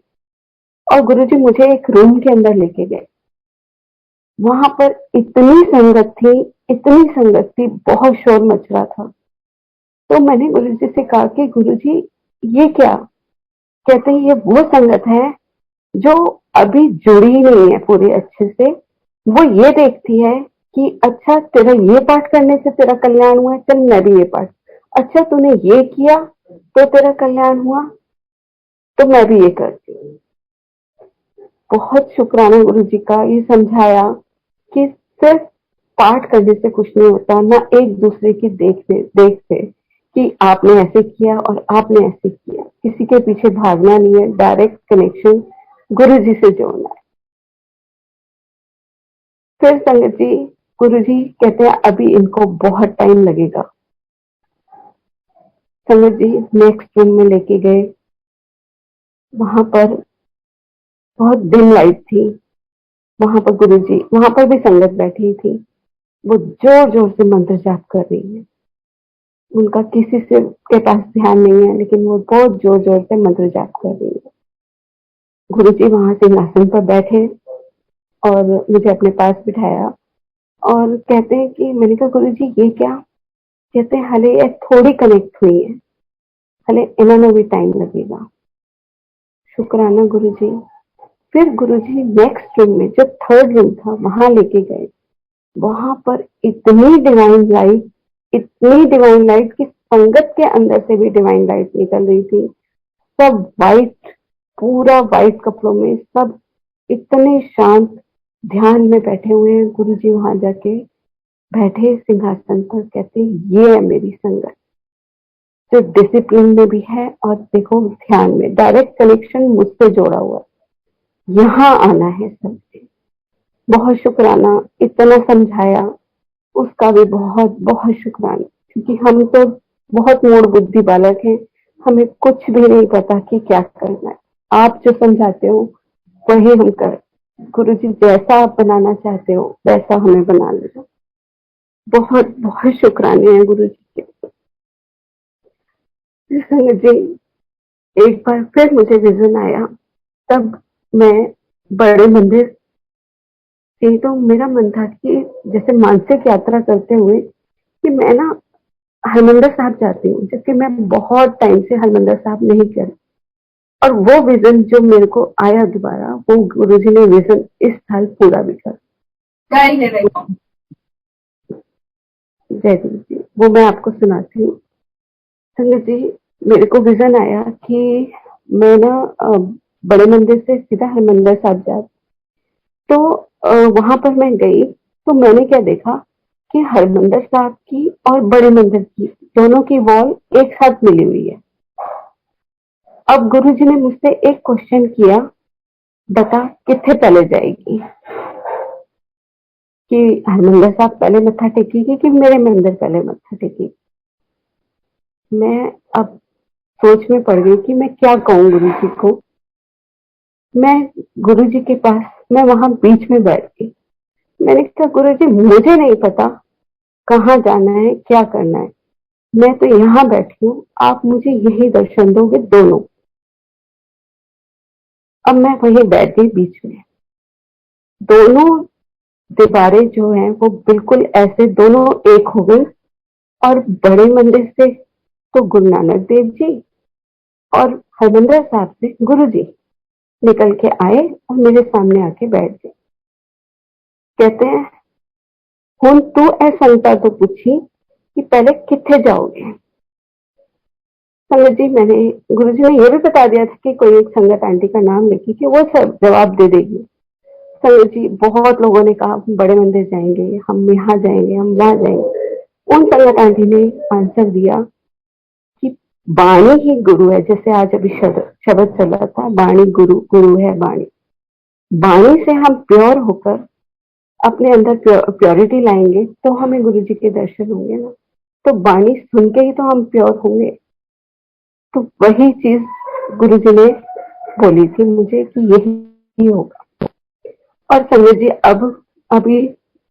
और गुरुजी मुझे एक रूम के अंदर लेके गए। वहां पर इतनी संगत थी, बहुत शोर मच रहा था। तो मैंने गुरुजी से कहा कि गुरुजी ये क्या? कहते हैं ये वो संगत है जो अभी जुड़ी नहीं है पूरी अच्छे से, वो ये देखती है कि अच्छा तेरा ये पाठ करने से तेरा कल्याण हुआ, चल मैं भी ये पाठ, अच्छा तूने ये किया तो तेरा कल्याण हुआ, तो मैं भी ये करती हूँ। बहुत शुक्राना गुरु जी का, ये समझाया कि सिर्फ पाठ करने से कुछ नहीं होता, ना एक दूसरे की देख से कि आपने ऐसे किया और आपने ऐसे किया, किसी के पीछे भागना नहीं है, डायरेक्ट कनेक्शन गुरु जी से जोड़ना है। फिर संगत जी गुरु जी कहते हैं अभी इनको बहुत टाइम लगेगा। संगत जी नेक्स्ट रूम में लेके गए, वहां पर बहुत डिम लाइट थी, वहां पर गुरुजी, वहां पर भी संगत बैठी थी, वो जोर जोर से मंत्र जाप कर रही है, उनका किसी से के पास ध्यान नहीं है, लेकिन वो बहुत जोर जोर से मंत्र जाप कर रही है। गुरुजी वहां सिंहासन पर बैठे और मुझे अपने पास बिठाया और कहते हैं कि मैंने कहा गुरुजी ये क्या? कहते हैं हले ये थोड़ी कनेक्ट हुई है, हले इन्होंने भी टाइम लगेगा। शुक्राना गुरुजी। फिर गुरुजी नेक्स्ट रूम में, जो थर्ड रूम था, वहां लेके गए। वहां पर इतनी डिवाइन लाइट कि संगत के अंदर से भी डिवाइन लाइट निकल रही थी। सब वाइट, पूरा वाइट कपड़ों में, सब इतने शांत ध्यान में बैठे हुए हैं। गुरुजी वहां जाके बैठे सिंहासन पर, कहते ये है मेरी संगत जो डिसिप्लिन में भी है और देखो ध्यान में, डायरेक्ट कनेक्शन मुझसे जोड़ा हुआ, यहाँ आना है सबसे। बहुत शुक्राना, इतना समझाया उसका भी बहुत बहुत शुक्राना, क्योंकि हम तो बहुत मूड बुद्धि बालक हैं, हमें कुछ भी नहीं पता कि क्या करना है। आप जो समझाते हो वही हम कर, गुरु जी जैसा आप बनाना चाहते हो वैसा हमें बना लेना। बहुत बहुत शुक्राने हैं गुरु जी के। संगत जी एक बार फिर मुझे विजन आया, तब मैं बड़े मंदिर यही तो मेरा मन था कि जैसे मानसिक यात्रा करते हुए कि मैं ना हरमंदिर साहब जाती हूँ, जबकि मैं बहुत टाइम से हरमंदिर साहब नहीं गई। और वो विजन जो मेरे को आया दोबारा, वो गुरुजी ने विजन इस साल पूरा भी कर। जय गुरु जी। वो मैं आपको सुनाती हूँ। संगत जी, मेरे को विजन आया कि मैं ना बड़े मंदिर से सीधा हरमंदिर साहब जा, तो वहां पर मैं गई, तो मैंने क्या देखा कि हरमंदिर साहब की और बड़े मंदिर की दोनों की वॉल एक साथ मिली हुई है। अब गुरुजी ने मुझसे एक क्वेश्चन किया, बता कितने पहले जाएगी, कि हरमंदिर साहब पहले मत्था टेकेगी कि मेरे मंदिर पहले मत्था टेकेगी। मैं अब सोच में पड़ गई कि मैं क्या कहूँ गुरु जी को। मैं गुरु जी के पास, मैं वहां बीच में बैठ गई। मैंने कहा गुरु जी, मुझे नहीं पता कहाँ जाना है, क्या करना है, मैं तो यहाँ बैठी हूँ, आप मुझे यही दर्शन दोगे दोनों। अब मैं वहीं बैठ गई बीच में। दोनों दीवारें जो हैं वो बिल्कुल ऐसे दोनों एक हो गई, और बड़े मंदिर से तो गुरु नानक देव जी और हरमंदिर साहब से गुरु जी निकल के आए और मेरे सामने आके बैठ गए। कहते हैं, हुन तू ए संगता तो पूछी कि पहले कितने जाओगे। संगत जी, मैंने गुरु जी ने यह भी बता दिया था कि कोई एक संगत आंटी का नाम लिखी कि वो सब जवाब दे देगी। संगत जी, बहुत लोगों ने कहा हम बड़े मंदिर जाएंगे, हम यहाँ जाएंगे, हम वहां जाएंगे। उन संगत आंटी ने आंसर दिया कि वाणी ही गुरु है। जैसे आज अभी शब्द चला था, वाणी गुरु, गुरु है वाणी। वाणी से हम प्योर होकर अपने अंदर प्योरिटी लाएंगे तो हमें गुरु जी के दर्शन होंगे ना। तो वाणी सुन के ही तो हम प्योर होंगे। तो वही चीज गुरु जी ने बोली थी मुझे कि यही होगा। और संजय जी, अब अभी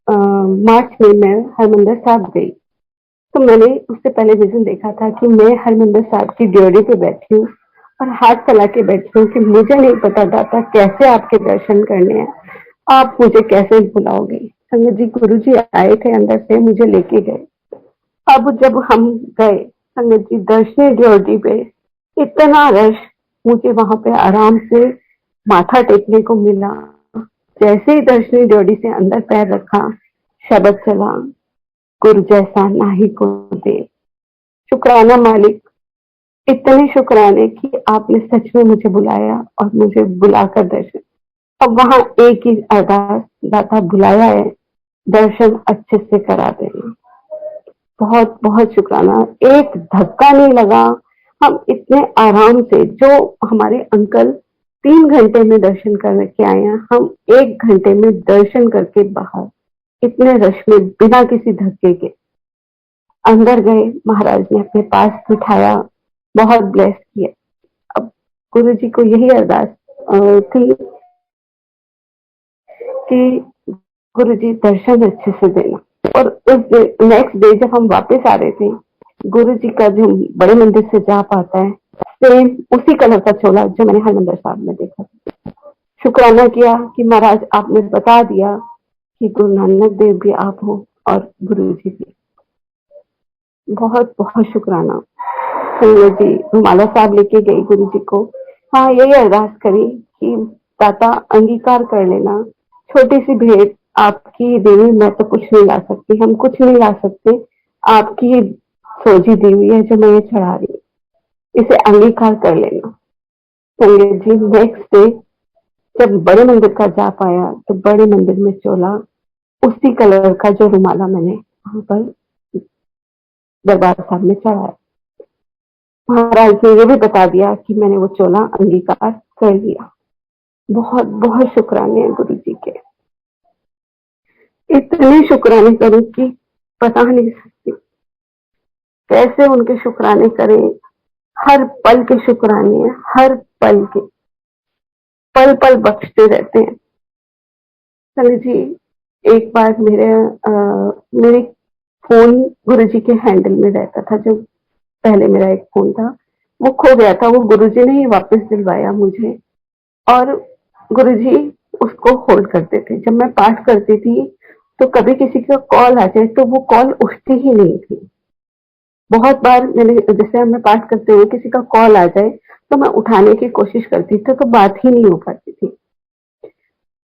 मार्च में मैं हरमंदिर साहब गई, तो मैंने उससे पहले विजन देखा था कि मैं हरमंदिर साहब की ड्योढ़ी पे बैठी हूँ और हाथ फैला के बैठी हूँ कि मुझे नहीं पता दाता कैसे आपके दर्शन करने हैं, आप मुझे कैसे बुलाओगे। संगत जी, गुरु जी आए थे अंदर से, मुझे लेके गए। अब जब हम गए संगत जी दर्शनी ड्योढ़ी पे, इतना रश, मुझे वहां पे आराम से माथा टेकने को मिला। जैसे ही दर्शनी ड्योढ़ी से अंदर पैर रखा, शब्द चला, गुरु जैसा नाही को दे। शुक्राना मालिक, इतने शुक्राने कि आपने सच में मुझे बुलाया और मुझे बुलाकर दर्शन। अब वहां एक ही अरदास, दाता बुलाया है, दर्शन अच्छे से करा देना। बहुत बहुत शुक्राना। एक धक्का नहीं लगा। हम इतने आराम से, जो हमारे अंकल 3 घंटे में दर्शन करके आए हैं, हम 1 घंटे में दर्शन करके बाहर, इतने रश में बिना किसी धक्के के अंदर गए। महाराज ने अपने पास बिठाया, बहुत ब्लेस किया। अब गुरु जी को यही अरदास थी कि गुरु जी दर्शन अच्छे से देना। और उस नेक्स्ट डे जब हम वापस आ रहे थे, गुरु जी का जो बड़े मंदिर से जाप आता है, सेम उसी कलर का चोला जो मैंने हरमंदिर साहब में देखा था। शुक्राना किया कि महाराज आपने बता दिया कि गुरु नानक देव भी आप हो और गुरु जी भी। बहुत बहुत शुक्राना। संगत जी, रुमाला साहब लेके गई गुरु जी को। हाँ, यही अरदास करी कि दाता अंगीकार कर लेना, छोटी सी भेंट आपकी देवी, मैं तो कुछ नहीं ला सकती, हम कुछ नहीं ला सकते, आपकी सोजी दी हुई है जो मैं ये चढ़ा रही हूँ, इसे अंगीकार कर लेना। संगत जी, नेक्स्ट डे जब बड़े मंदिर का जाप आया, तो बड़े मंदिर में चोला उसी कलर का जो रुमाला मैंने वहां पर दरबार साहब में चढ़ाया। महाराज ने ये भी बता दिया कि मैंने वो चोला अंगीकार कर लिया। बहुत बहुत शुक्राने गुरु जी के। इतने शुक्राने करूं कि बता नहीं सकती कैसे उनके शुक्राने करें। हर पल के शुक्राने हैं, हर पल के, पल पल बख्शते रहते हैं। चलो जी, एक बार मेरे फोन गुरु जी के हैंडल में रहता था, जो पहले मेरा एक फोन था वो खो गया था। वो गुरु जी ने ही वापस दिलवाया मुझे। और गुरु जी उसको होल्ड करते थे। जब मैं पाठ करती थी तो कभी किसी का कॉल आ जाए तो वो कॉल उठती ही नहीं थी। बहुत बार मैंने, जैसे मैं पाठ करते हुए किसी का कॉल आ जाए तो मैं उठाने की कोशिश करती थी तो बात ही नहीं हो पाती थी।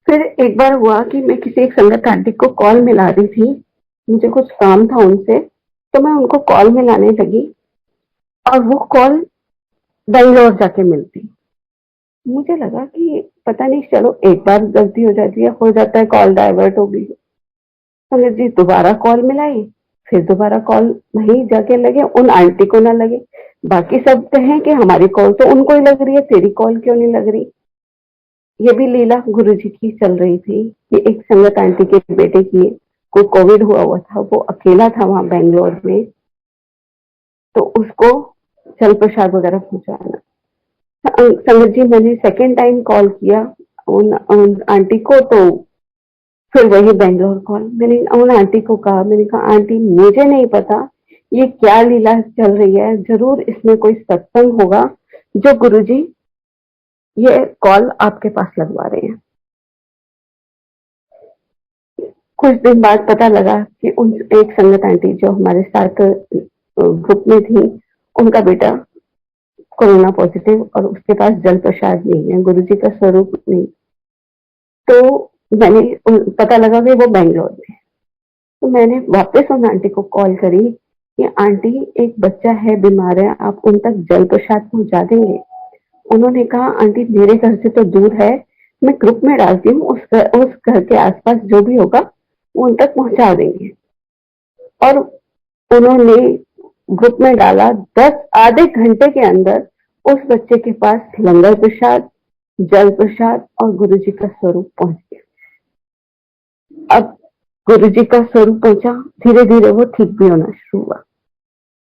फिर एक बार हुआ कि मैं किसी एक संगत आंटी को कॉल मिला रही थी, मुझे कुछ काम था उनसे, तो मैं उनको कॉल मिलाने लगी और वो कॉल बेंगलोर जाके मिलती। मुझे लगा कि पता नहीं, चलो एक बार गलती हो जाती है, हो जाता है, कॉल डाइवर्ट हो गई। पंडित जी दोबारा कॉल मिलाई, फिर दोबारा कॉल वहीं जाके लगे, उन आंटी को ना लगे। बाकी सब कहें कि हमारी कॉल तो उनको ही लग रही है, तेरी कॉल क्यों नहीं लग रही। ये भी लीला गुरु जी की चल रही थी कि एक संगत आंटी के बेटे की को कोविड हुआ था, वो अकेला था वहां बेंगलोर में, तो उसको जल प्रसाद वगैरह पहुंचाना। संगत जी मैंने सेकेंड टाइम कॉल किया उन आंटी को, तो फिर वही बेंगलोर कॉल। मैंने उन आंटी को कहा, मैंने कहा आंटी मुझे नहीं पता ये क्या लीला चल रही है, जरूर इसमें कोई सत्संग होगा जो गुरुजी ये कॉल आपके पास लगवा रहे हैं। कुछ दिन बाद पता लगा कि उन एक संगत आंटी जो हमारे साथ ग्रुप में थी, उनका बेटा कोरोना पॉजिटिव और उसके पास जल प्रसाद नहीं है, गुरुजी का स्वरूप नहीं। तो मैंने पता लगा कि वो बेंगलोर में। तो मैंने वापस उन आंटी को कॉल करी कि आंटी एक बच्चा है, बीमार है, आप उन तक जल प्रसाद पहुंचा देंगे। उन्होंने कहा आंटी मेरे घर से तो दूर है, मैं ग्रुप में डालती हूँ, उस घर के आसपास जो भी होगा वो उन तक पहुंचा देंगे। और उन्होंने ग्रुप में डाला, 10 आधे घंटे के अंदर उस बच्चे के पास लंगर प्रसाद, जल प्रसाद और गुरु जी का स्वरूप पहुंच गया। अब गुरु जी का स्वरूप पहुंचा, धीरे धीरे वो ठीक भी होना शुरू हुआ।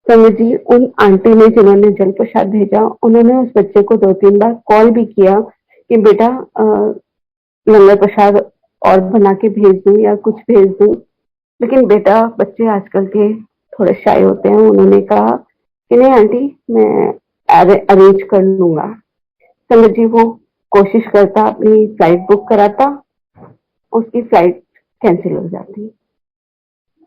संगत जी उन आंटी ने जिन्होंने जल प्रसाद भेजा, उन्होंने उस बच्चे को 2-3 बार कॉल भी किया कि बेटा लंगर प्रसाद और बना के भेज दूं या कुछ भेज दूं, लेकिन बेटा बच्चे आजकल के थोड़े शाय होते हैं। उन्होंने कहा कि नहीं आंटी मैं अरेंज कर लूंगा। संगत जी वो कोशिश करता, अपनी फ्लाइट बुक कराता, उसकी फ्लाइट कैंसिल हो जाती।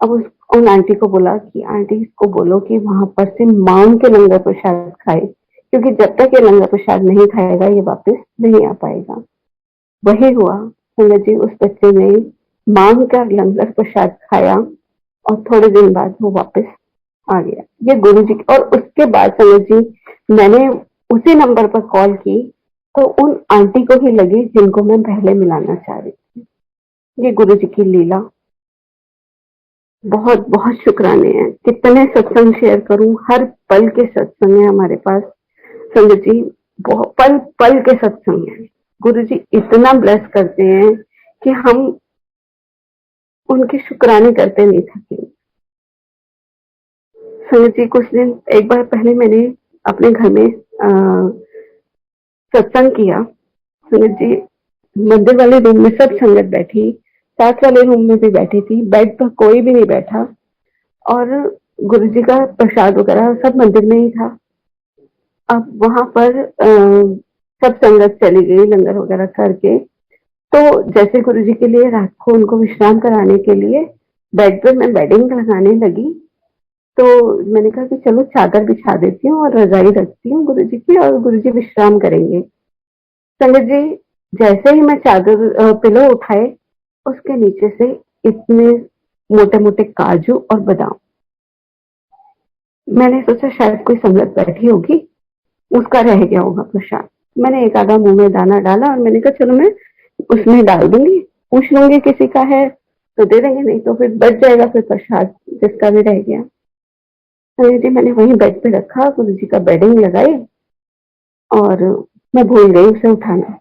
अब उन आंटी को बोला कि आंटी को बोलो कि वहां पर से मांग के लंगर प्रसाद खाए, क्योंकि जब तक ये लंगर प्रसाद नहीं खाएगा ये वापस नहीं आ पाएगा। वही हुआ, संगत जी उस बच्चे ने मांग कर लंगर प्रसाद खाया और थोड़े दिन बाद वो वापस आ गया। ये गुरु जी। और उसके बाद संगत जी मैंने उसी नंबर पर कॉल की तो उन आंटी को ही लगी जिनको मैं पहले मिलाना चाह रही थी। ये गुरु जी की लीला। बहुत बहुत शुक्राने हैं। कितने सत्संग शेयर करूं, हर पल के सत्संग है हमारे पास संगत जी, बहुत पल पल के सत्संग है। गुरु जी इतना ब्लेस करते हैं कि हम उनके शुक्राने करते नहीं थके। संगत जी कुछ दिन, एक बार पहले मैंने अपने घर में सत्संग किया। संगत जी मंदिर वाले रूम में सब संगत बैठी, साथ वाले रूम में भी बैठी थी, बेड पर कोई भी नहीं बैठा और गुरु जी का प्रसाद वगैरह सब मंदिर में ही था। अब वहां पर सब संगत चली गई लंगर वगैरह करके, तो जैसे गुरु जी के लिए रात को उनको विश्राम कराने के लिए बेड पे मैं बेडिंग लगाने लगी, तो मैंने कहा कि चलो चादर बिछा देती हूँ और रजाई रखती हूँ गुरु जी की, और गुरु जी विश्राम करेंगे। संगत जी जैसे ही मैं चादर पिलो उठाए, उसके नीचे से इतने मोटे मोटे काजू और बादाम। मैंने सोचा शायद कोई संगत बैठी होगी, उसका रह गया होगा प्रसाद। मैंने एक आधा मुंह में दाना डाला और मैंने कहा चलो मैं उसमें डाल दूंगी, पूछ लूंगी किसी का है तो दे देंगे, नहीं तो फिर बच जाएगा फिर प्रसाद जिसका भी रह गया। तो जी मैंने वहीं बेड पे रखा, गुरु जी का बेडिंग लगाई और मैं भूल गई उसे उठाना।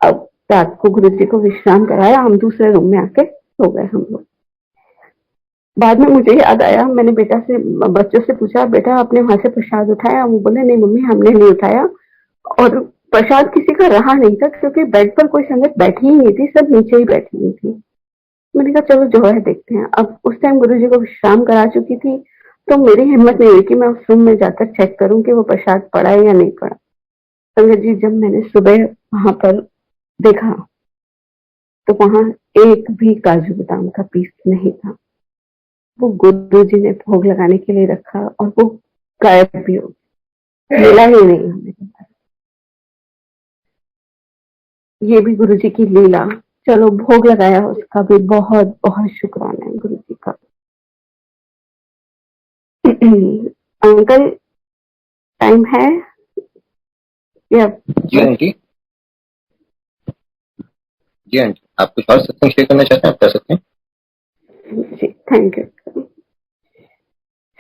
अब रात को गुरु जी को विश्राम कराया, हम दूसरे रूम में आके सो गए हम लोग। बाद में मुझे याद आया, मैंने बेटा से बच्चों से पूछा बेटा आपने वहां से प्रसाद उठाया? वो बोले नहीं मम्मी हमने नहीं उठाया, और प्रसाद किसी का रहा नहीं था क्योंकि बेड पर कोई संगत बैठी ही नहीं थी, सब नीचे ही बैठी हुई थी। मैंने कहा चलो जो है देखते हैं। अब उस टाइम गुरु जी को विश्राम करा चुकी थी, तो मेरी हिम्मत नहीं हुई कि मैं उस रूम में जाकर चेक करूं कि वो प्रसाद पड़ा है या नहीं पड़ा। संगत जी जब मैंने सुबह वहां पर देखा तो वहां एक भी काजू बादाम का पीस नहीं था। वो गुरु जी ने भोग लगाने के लिए रखा और वो गायब भी हो गया, मिला ही नहीं हमें। ये भी गुरु जी की लीला। चलो भोग लगाया, उसका भी बहुत बहुत शुक्राना है गुरु जी का। अंकल टाइम है या? जी आंटी, जी आंटी, आप कुछ और सत्संग शेयर करना चाहते हैं, आप कर सकते हैं। जी थैंक यू।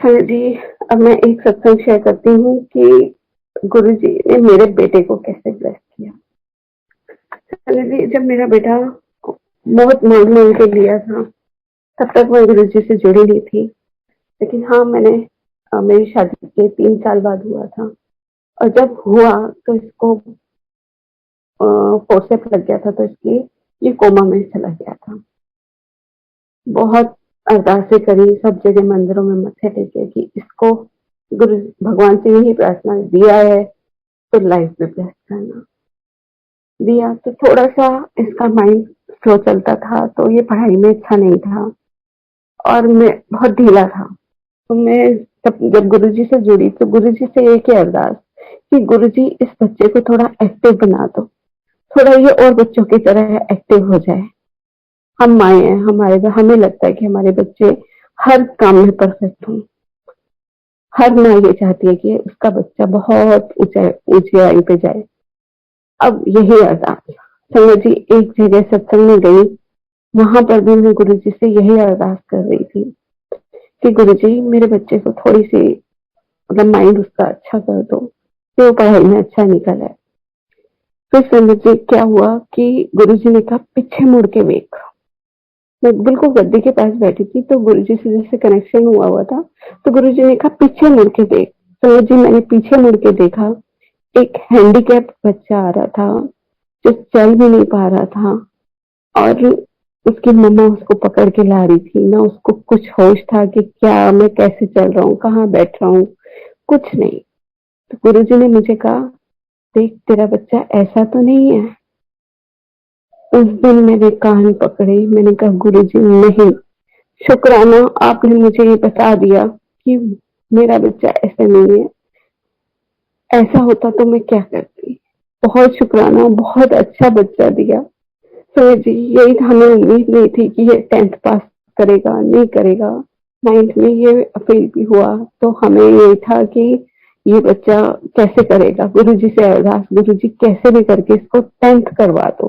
हाँ जी, अब मैं एक सत्संग शेयर करती हूँ कि गुरु जी ने मेरे बेटे को कैसे ब्लेस किया। हाँ जी, जब मेरा बेटा बहुत मांग मांग के लिया था, तब तक मैं गुरु जी से जुड़ी नहीं थी। लेकिन हाँ, मैंने मेरी शादी के 3 साल बाद हुआ था, और जब हुआ तो इसको फोर्सेप लग गया था, तो इसलिए ये कोमा में चला गया था। बहुत अरदासें करी, सब जगह मंदिरों में मत्थे टेके कि इसको गुरु भगवान से यही प्रार्थना, दिया है तो लाइफ में ब्लेस करना। दिया तो थोड़ा सा इसका माइंड स्लो चलता था, तो ये पढ़ाई में अच्छा नहीं था और मैं बहुत ढीला था। तो मैं जब गुरु जी से जुड़ी तो गुरु जी से एक ही अरदास कि गुरु जी इस बच्चे को थोड़ा एक्टिव बना दो, थोड़ा ये और बच्चों की तरह एक्टिव हो जाए। हम माए हैं, हमें लगता है कि हमारे बच्चे हर काम में परफेक्ट हों। हर माँ ये चाहती है कि उसका बच्चा बहुत ऊंचाई पे जाए। अब यही अरदास संगत जी, एक जगह सत्संग में गई, वहां पर भी मैं गुरु जी से यही अरदास कर रही थी कि गुरु जी मेरे बच्चे को थोड़ी सी मतलब माइंड उसका अच्छा कर दो कि वो पढ़ाई में अच्छा निकल है। फिर संगत जी क्या हुआ कि गुरु जी ने कहा पीछे मुड़ के देख। मैं बिल्कुल गद्दी के पास बैठी थी, तो गुरु जी से जैसे कनेक्शन हुआ था, तो गुरु जी ने कहा पीछे मुड़ के देख। संगत जी मैंने पीछे मुड़ के देखा, एक हैंडीकैप बच्चा आ रहा था जो चल भी नहीं पा रहा था, और उसकी मम्मा उसको पकड़ के ला रही थी ना। उसको कुछ होश था कि क्या मैं कैसे चल रहा हूँ, कहाँ बैठ रहा हूँ, कुछ नहीं। तो गुरुजी ने मुझे कहा देख तेरा बच्चा ऐसा तो नहीं है। उस दिन मैंने कान पकड़े, मैंने कहा गुरुजी नहीं, शुक्राना आपने मुझे ये बता दिया कि मेरा बच्चा ऐसा नहीं है। ऐसा होता तो मैं क्या करती। बहुत शुक्राना, बहुत अच्छा बच्चा दिया। तो जी यही हमें उम्मीद नहीं थी कि ये 10th पास करेगा नहीं करेगा। 9th में ये अपील भी हुआ, तो हमें ये था कि ये बच्चा कैसे करेगा। गुरुजी से अरदास, गुरुजी कैसे भी करके इसको 10th करवा दो,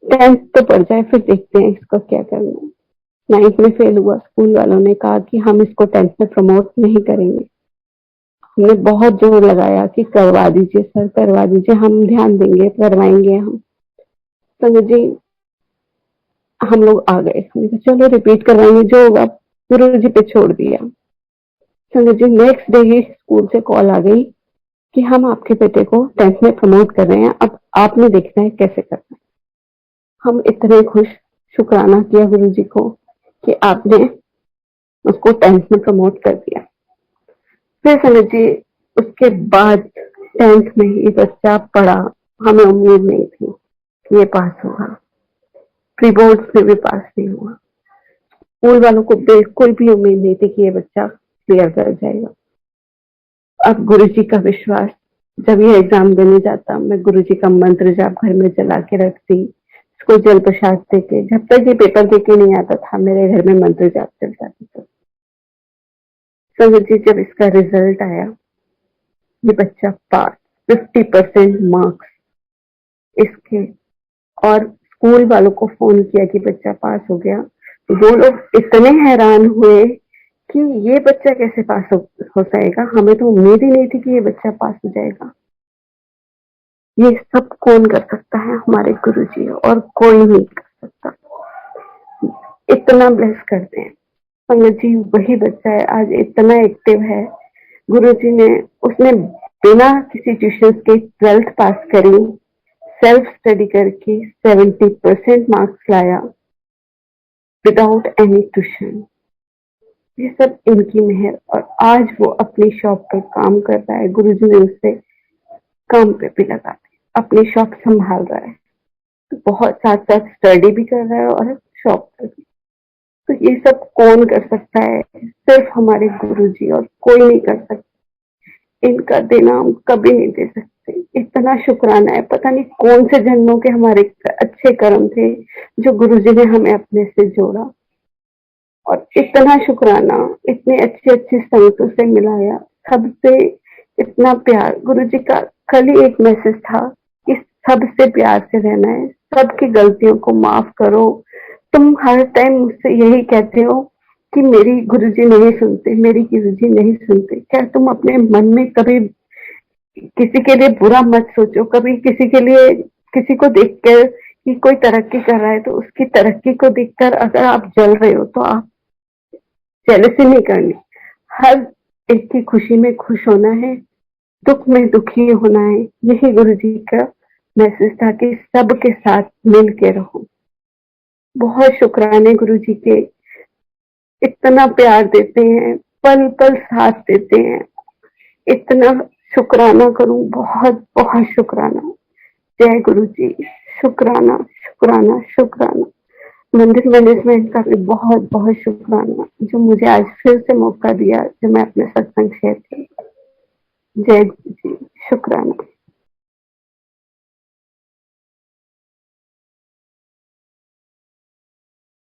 10th तो पढ़ जाए, फिर देखते हैं इसको क्या करना है। 9th में फेल हुआ, स्कूल वालों ने कहा कि हम इसको 10th में प्रमोट नहीं करेंगे। हमने बहुत जोर लगाया कि करवा दीजिए सर, करवा दीजिए, हम ध्यान देंगे, करवाएंगे हम। तो जी हम लोग आ गए, हमने कहा चलो रिपीट करवाएंगे, जो होगा गुरु जी पे छोड़ दिया। संगत जी नेक्स्ट डे ही स्कूल से कॉल आ गई कि हम आपके बेटे को 10th में प्रमोट कर रहे हैं, अब आपने देखना है कैसे करना है। हम इतने खुश, शुक्राना किया गुरु जी को कि आपने उसको 10th में प्रमोट कर दिया। फिर संगत जी उसके बाद 10th में ही बच्चा पढ़ा। हमें उम्मीद नहीं थी कि ये पास होगा, प्री बोर्ड में भी पास नहीं हुआ। स्कूल वालों को बिल्कुल भी उम्मीद नहीं थी कि ये बच्चा क्लियर कर जाएगा। अब गुरुजी का विश्वास, जब ये एग्जाम देने जाता, मैं गुरुजी का मंत्र जाप घर में चला के रखती, इसको जल प्रसाद देके, जब तक ये पेपर देके नहीं आता था मेरे घर में मंत्र जाप चलता था। संगत जी जब इसका रिजल्ट आया, ये बच्चा पास, 50% मार्क्स इसके, और स्कूल वालों को फोन किया कि बच्चा पास हो गया। वो लोग इतने हैरान हुए कि ये बच्चा कैसे पास हो जाएगा, हमें तो उम्मीद ही नहीं थी कि ये बच्चा पास हो जाएगा। ये सब कौन कर सकता है? हमारे गुरुजी, और कोई नहीं कर सकता। इतना ब्लेस करते हैं संगत जी। वही बच्चा है आज इतना एक्टिव है। गुरुजी ने, उसने बिना किसी ट्यूशन के 12th पास करी, सेल्फ स्टडी करके 70% मार्क्स लाया विदाउट एनी ट्यूशन। ये सब इनकी मेहर, और आज वो अपनी शॉप पर काम कर रहा है। गुरुजी ने उसे काम पे भी लगा दिया, अपनी शॉप संभाल रहा है। तो बहुत साथ साथ स्टडी भी कर रहा है और शॉप पर भी। तो ये सब कौन कर सकता है? सिर्फ हमारे गुरुजी, और कोई नहीं कर सकता। इनका देना हम कभी नहीं दे सकते। इतना शुक्राना है, पता नहीं कौन से जन्मों के हमारे अच्छे कर्म थे जो गुरुजी ने हमें अपने से जोड़ा, और इतना शुक्राना इतने अच्छे अच्छे संतों से मिलाया, सबसे इतना प्यार। गुरुजी का कल ही एक मैसेज था कि सबसे प्यार से रहना है, सबकी गलतियों को माफ करो। तुम हर टाइम मुझसे यही कहते हो कि मेरी गुरुजी नहीं सुनते, मेरी गुरुजी नहीं सुनते। क्या तुम अपने मन में कभी किसी के लिए बुरा मत सोचो? कभी किसी के लिए, किसी को देखकर कि कोई तरक्की कर रहा है तो उसकी तरक्की को देखकर अगर आप जल रहे हो तो आप जेलसी नहीं करनी। हर एक की खुशी में खुश होना है, दुख में दुखी होना है। यही गुरुजी का मैसेज था कि सबके साथ मिल के रहो। बहुत शुक्राने गुरुजी के, इतना प्यार देते हैं, पल पल साथ देते हैं। इतना शुक्राना करूं, बहुत बहुत शुक्राना। जय गुरुजी, शुक्राना शुक्राना शुक्राना। मंदिर मैनेजमेंट का भी बहुत बहुत शुक्राना जो मुझे आज फिर से मौका दिया, जो मैं अपने सत्संग शेयर किया। जय गुरुजी, शुक्राना।